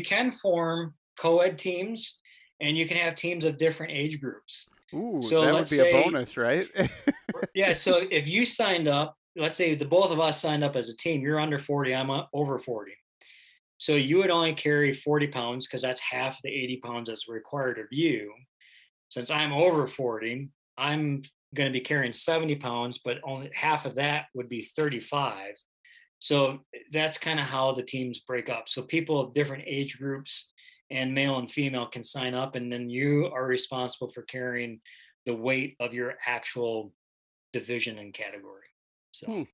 can form co-ed teams, and you can have teams of different age groups. Ooh, so that would be a bonus, right? Yeah. So if you signed up, let's say the both of us signed up as a team, you're under 40, I'm over 40. So you would only carry 40 pounds, because that's half the 80 pounds that's required of you. Since I'm over 40, I'm going to be carrying 70 pounds, but only half of that would be 35. So that's kind of how the teams break up. So people of different age groups and male and female can sign up, and then you are responsible for carrying the weight of your actual division and category. So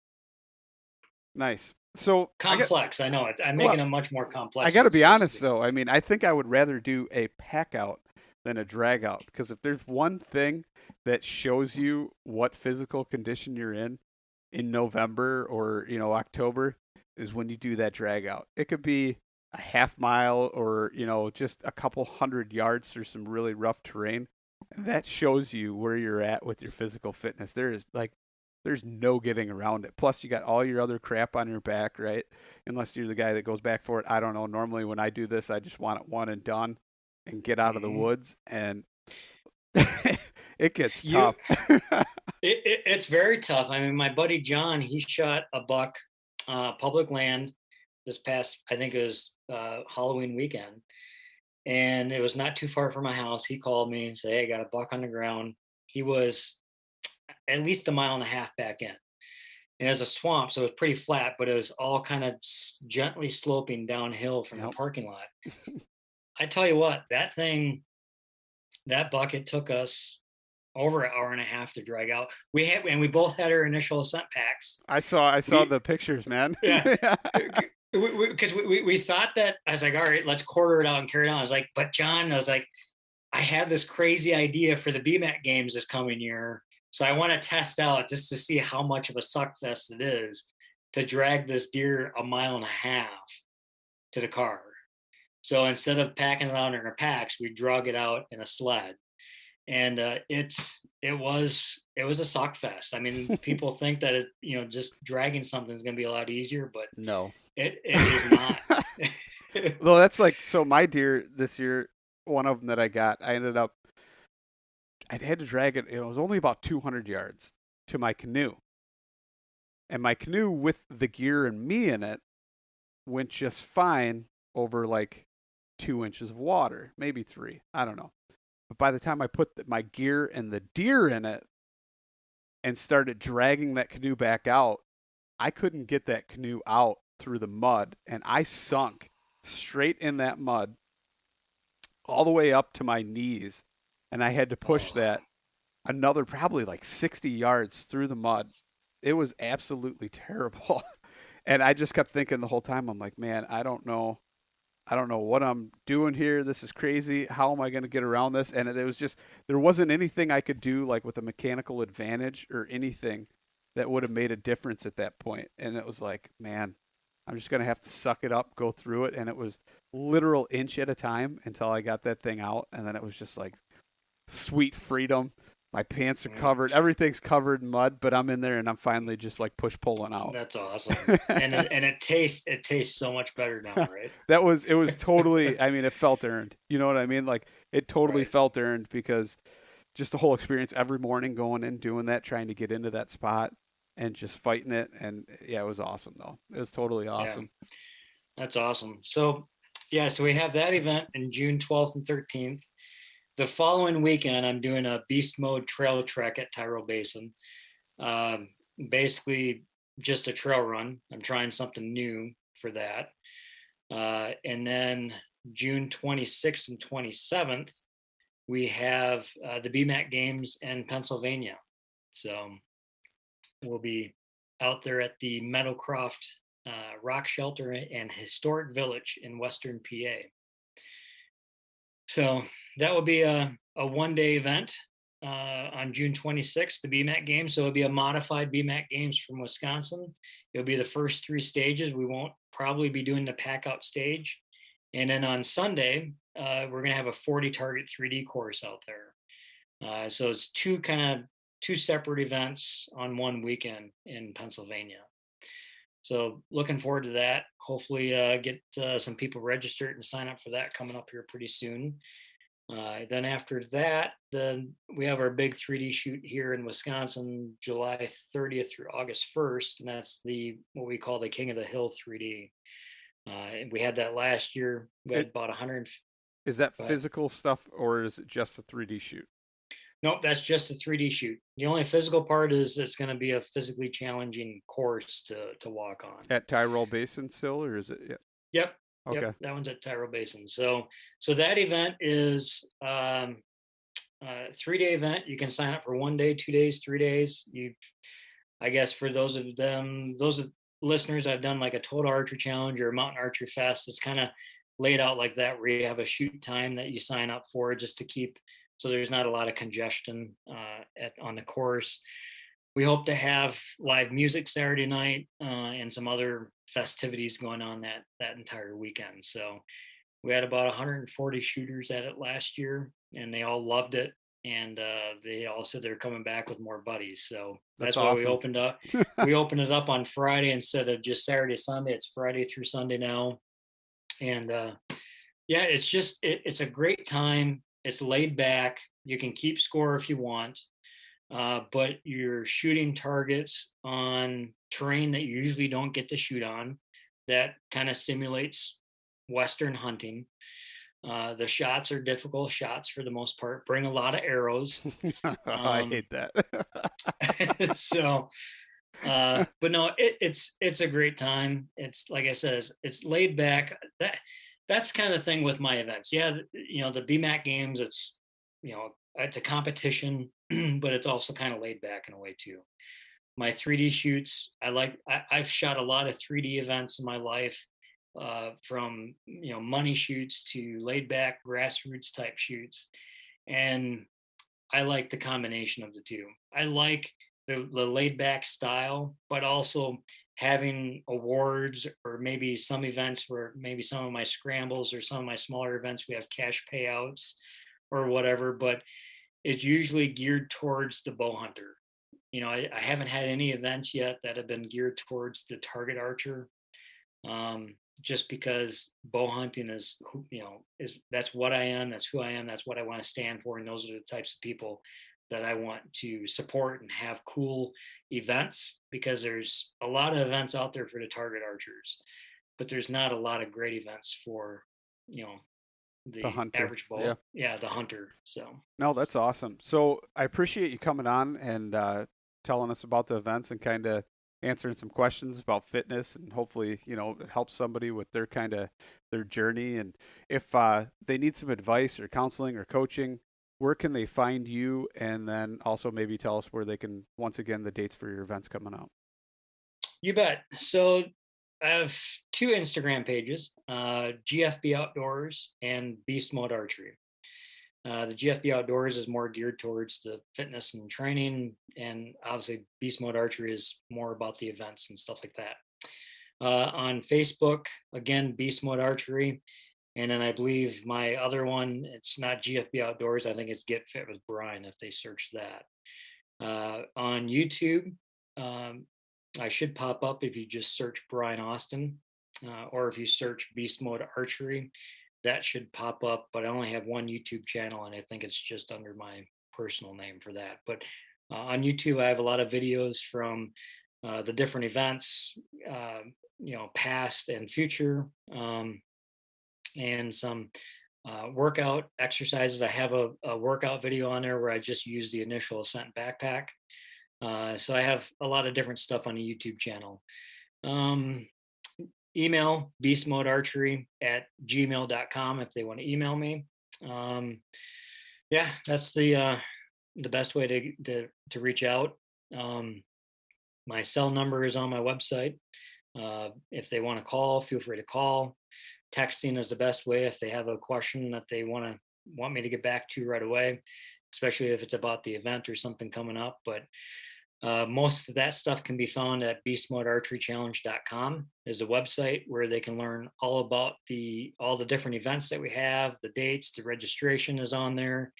nice. So complex. I know I'm making it much more complex. I got to be honest though. I mean, I think I would rather do a pack out than a drag out, because if there's one thing that shows you what physical condition you're in November or October, is when you do that drag out. It could be a half mile or just a couple 100 yards through some really rough terrain, and that shows you where you're at with your physical fitness. There's no getting around it. Plus you got all your other crap on your back, right? Unless you're the guy that goes back for it. I don't know. Normally when I do this, I just want it one and done and get out of the woods, and it gets tough. It's very tough. I mean, my buddy John, he shot a buck public land this past, I think it was Halloween weekend, and it was not too far from my house. He called me and said, hey, I got a buck on the ground. He was at least 1.5 miles back in. It has a swamp, so it's pretty flat, but it was all kind of gently sloping downhill from the Yep. parking lot. I tell you what, that bucket took us over an hour and a half to drag out. We both had our initial ascent packs. I saw We the pictures, man. Yeah, because we thought that. I was like, all right, let's quarter it out and carry it on. I was like, but John, I was like, I have this crazy idea for the Bmac Games this coming year, so I want to test out just to see how much of a suck fest it is to drag this deer a mile and a half to the car. So instead of packing it out in our packs, we drug it out in a sled, and it was a sock fest. I mean, people think that just dragging something is going to be a lot easier, but No. it is not. Well, that's like, so my deer this year, one of them that I got, I had to drag it. It was only about 200 yards to my canoe, and my canoe with the gear and me in it went just fine over like 2 inches of water, maybe 3. I don't know. But by the time I put my gear and the deer in it and started dragging that canoe back out, I couldn't get that canoe out through the mud, and I sunk straight in that mud all the way up to my knees, and I had to push that another probably like 60 yards through the mud. It was absolutely terrible. And I just kept thinking the whole time, I'm like, man, I don't know what I'm doing here. This is crazy. How am I going to get around this? And it was just, there wasn't anything I could do like with a mechanical advantage or anything that would have made a difference at that point. And it was like, man, I'm just going to have to suck it up, go through it. And it was literal inch at a time until I got that thing out. And then it was just like sweet freedom. My pants are covered. Everything's covered in mud, but I'm in there and I'm finally just like push pulling out. That's awesome. And it tastes so much better now, right? It was totally, I mean, it felt earned. You know what I mean? Like it totally Right. felt earned, because just the whole experience every morning going in, doing that, trying to get into that spot and just fighting it. And yeah, it was awesome though. It was totally awesome. Yeah, that's awesome. So yeah, so we have that event in June 12th and 13th. The following weekend, I'm doing a beast mode trail trek at Tyrrell Basin. Um, Basically, just a trail run. I'm trying something new for that. And then June 26th and 27th, we have the Bmac Games in Pennsylvania. So we'll be out there at the Meadowcroft Rock Shelter and Historic Village in Western PA. So that will be a one-day event on June 26th, the Bmac Games. So it'll be a modified Bmac Games from Wisconsin. It'll be the first 3 stages. We won't probably be doing the pack out stage. And then on Sunday, we're going to have a 40 target 3D course out there. So it's two separate events on one weekend in Pennsylvania. So looking forward to that. Hopefully get some people registered and sign up for that coming up here pretty soon. Then after that, we have our big 3D shoot here in Wisconsin, July 30th through August 1st, and that's what we call the King of the Hill 3D. And we had that last year. We had about 100. Is that physical stuff, or is it just a 3D shoot? Nope, that's just a 3D shoot. The only physical part is it's going to be a physically challenging course to walk on. At Tyrrell Basin still, or is it? Yeah. Yep. Okay. Yep, that one's at Tyrrell Basin. So that event is a 3-day event. You can sign up for 1 day, 2 days, 3 days. I guess for those listeners, I've done like a total archery challenge or a mountain archery fest. It's kind of laid out like that, where you have a shoot time that you sign up for just to keep, so there's not a lot of congestion on the course. We hope to have live music Saturday night and some other festivities going on that entire weekend. So we had about 140 shooters at it last year, and they all loved it. And they all said they're coming back with more buddies. So that's why awesome. we opened up. We opened it up on Friday instead of just Saturday, Sunday. It's Friday through Sunday now. And yeah, it's a great time. It's laid back. You can keep score if you want. But you're shooting targets on terrain that you usually don't get to shoot on. That kind of simulates Western hunting. The shots are difficult shots for the most part. Bring a lot of arrows. I hate that. So But no, it's a great time. It's like I said, it's laid back. That's kind of the thing with my events. Yeah, the Bmac Games, it's a competition, but it's also kind of laid back in a way too. My 3D shoots, I've shot a lot of 3D events in my life, from money shoots to laid back grassroots type shoots, and I like the combination of the two. I like the laid back style, but also having awards, or maybe some events where maybe some of my scrambles or some of my smaller events we have cash payouts or whatever, but it's usually geared towards the bow hunter. I haven't had any events yet that have been geared towards the target archer, just because bow hunting is, that's what I am, that's who I am, that's what I want to stand for, and those are the types of people that I want to support and have cool events, because there's a lot of events out there for the target archers, but there's not a lot of great events for The the hunter. average bow. Yeah. Yeah, the hunter. So No, that's awesome. So I appreciate you coming on and telling us about the events and kind of answering some questions about fitness, and hopefully, it helps somebody with their journey. And if they need some advice or counseling or coaching, where can they find you? And then also maybe tell us where they can, once again, the dates for your events coming out. you bet. So I have two Instagram pages, GFB Outdoors and Beast Mode Archery. The GFB Outdoors is more geared towards the fitness and training, and obviously Beast Mode Archery is more about the events and stuff like that. On Facebook, again, Beast Mode Archery. And then I believe my other one, it's not GFB Outdoors. I think it's Get Fit with Brian if they search that. On YouTube, I should pop up if you just search Brian Austin, or if you search Beast Mode Archery, that should pop up. But I only have one YouTube channel, and I think it's just under my personal name for that. But on YouTube, I have a lot of videos from the different events, past and future, and some workout exercises. I have a workout video on there where I just use the initial ascent backpack. So I have a lot of different stuff on the YouTube channel. Email beastmodearchery@gmail.com if they want to email me. Yeah, that's the best way to reach out. My cell number is on my website. If they want to call, feel free to call. Texting is the best way if they have a question that they want me to get back to right away, especially if it's about the event or something coming up. But most of that stuff can be found at beastmodearcherychallenge.com. Is a website where they can learn all about all the different events that we have, the dates, the registration is on there.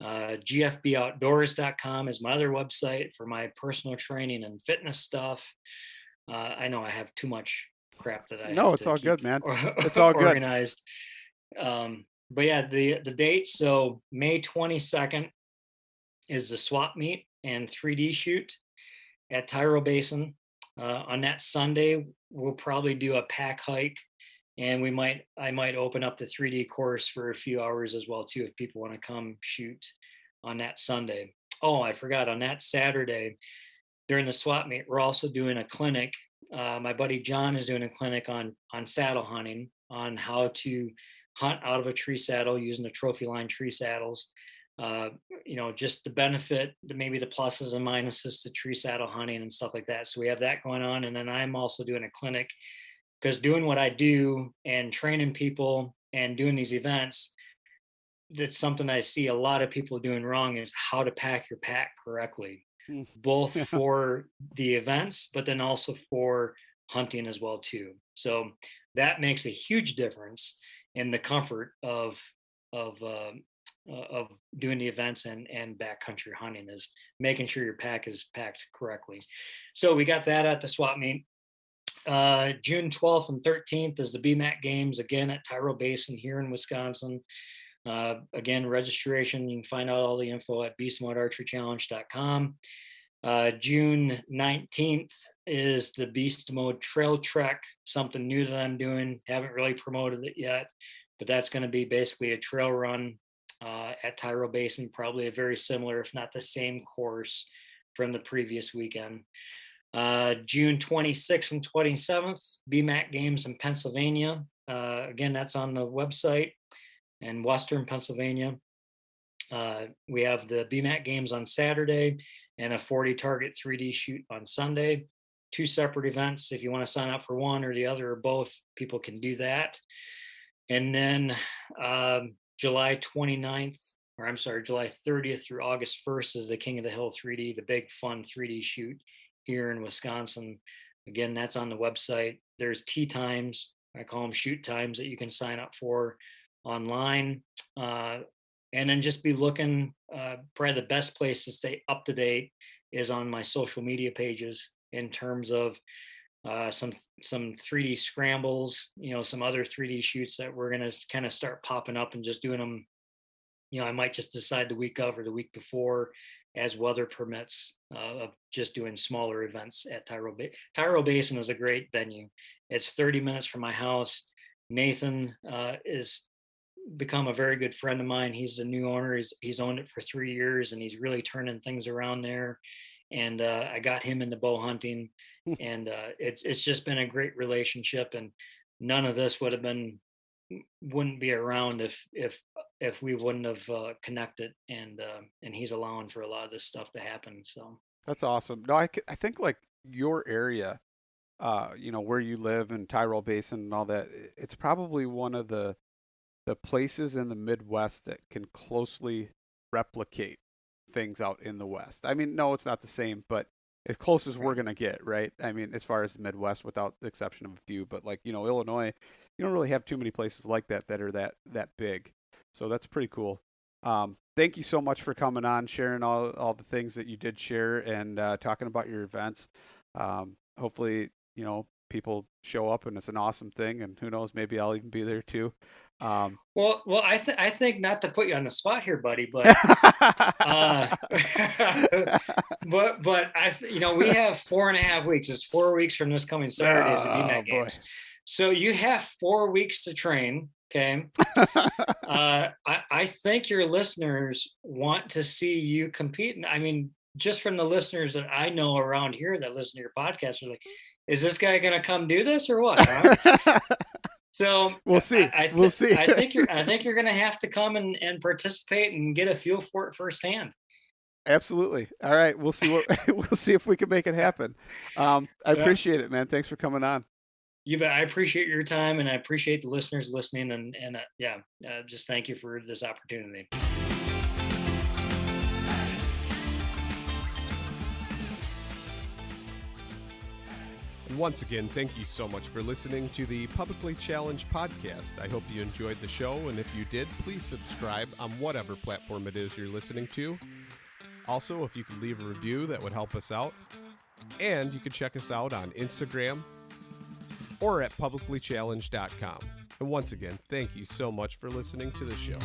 gfboutdoors.com is my other website for my personal training and fitness stuff. I know I have too much crap that I No, have it's to all keep good, man. It's all good. organized. But yeah, the date, so May 22nd is the swap meet and 3D shoot at Tyrrell Basin. On that Sunday, we'll probably do a pack hike, and I might open up the 3D course for a few hours as well too, if people want to come shoot on that Sunday. Oh, I forgot, on that Saturday during the swap meet, we're also doing a clinic. My buddy John is doing a clinic on saddle hunting, on how to hunt out of a tree saddle using the trophy line tree saddles. Just the benefit, maybe the pluses and minuses to tree saddle hunting and stuff like that. So we have that going on. And then I'm also doing a clinic, because doing what I do and training people and doing these events, that's something I see a lot of people doing wrong, is how to pack your pack correctly, both for the events, but then also for hunting as well too. So that makes a huge difference in the comfort of doing the events and backcountry hunting, is making sure your pack is packed correctly. So we got that at the swap meet. June 12th and 13th is the Bmac Games, again at Tyrrell Basin here in Wisconsin. Again, registration, you can find out all the info at beastmodearcherychallenge.com. June 19th is the Beast Mode Trail Trek, something new that I'm doing. Haven't really promoted it yet, but that's going to be basically a trail run at Tyrrell Basin, probably a very similar, if not the same course from the previous weekend. June 26th and 27th, Bmac Games in Pennsylvania. Again, that's on the website in Western Pennsylvania. We have the Bmac Games on Saturday and a 40 target 3D shoot on Sunday. 2 separate events. If you want to sign up for one or the other or both, people can do that. And then July 29th, or I'm sorry, July 30th through August 1st is the King of the Hill 3D, the big fun 3D shoot here in Wisconsin. Again, that's on the website. There's tee times, I call them shoot times, that you can sign up for online. And then just be looking, probably the best place to stay up to date is on my social media pages in terms of some 3D scrambles, some other 3D shoots that we're going to kind of start popping up and just doing them. I might just decide the week of or the week before, as weather permits, of just doing smaller events at Tyrol Basin. Tyrol Basin is a great venue. It's 30 minutes from my house. Nathan is become a very good friend of mine. He's the new owner. He's owned it for 3 years, and he's really turning things around there. And I got him into bow hunting, and it's just been a great relationship. And none of this wouldn't be around if we wouldn't have connected. And he's allowing for a lot of this stuff to happen. So that's awesome. No, I think like your area, where you live in Tyrol Basin and all that, it's probably one of the places in the Midwest that can closely replicate things out in the West. I mean, no, it's not the same, but as close as we're going to get, right? I mean, as far as the Midwest, without the exception of a few, but like, Illinois, you don't really have too many places like that are that big. So that's pretty cool. Thank you so much for coming on, sharing all the things that you did share, and talking about your events. Hopefully, people show up and it's an awesome thing, and who knows, maybe I'll even be there too. Well, I think, not to put you on the spot here, buddy, but but we have 4.5 weeks. It's 4 weeks from this coming Saturday is the Bmac Games. So you have 4 weeks to train. Okay. I think your listeners want to see you compete. I mean, just from the listeners that I know around here that listen to your podcast are like, is this guy going to come do this or what? Huh? So we'll see. We'll see. I think you're going to have to come and participate and get a feel for it firsthand. Absolutely. All right. We'll see we'll see if we can make it happen. I appreciate it, man. Thanks for coming on. You bet. I appreciate your time, and I appreciate the listeners listening. And just thank you for this opportunity. And once again, thank you so much for listening to the Publicly Challenged podcast. I hope you enjoyed the show, and if you did, please subscribe on whatever platform it is you're listening to. Also, if you could leave a review, that would help us out. And you can check us out on Instagram or at publiclychallenged.com. And once again, thank you so much for listening to the show.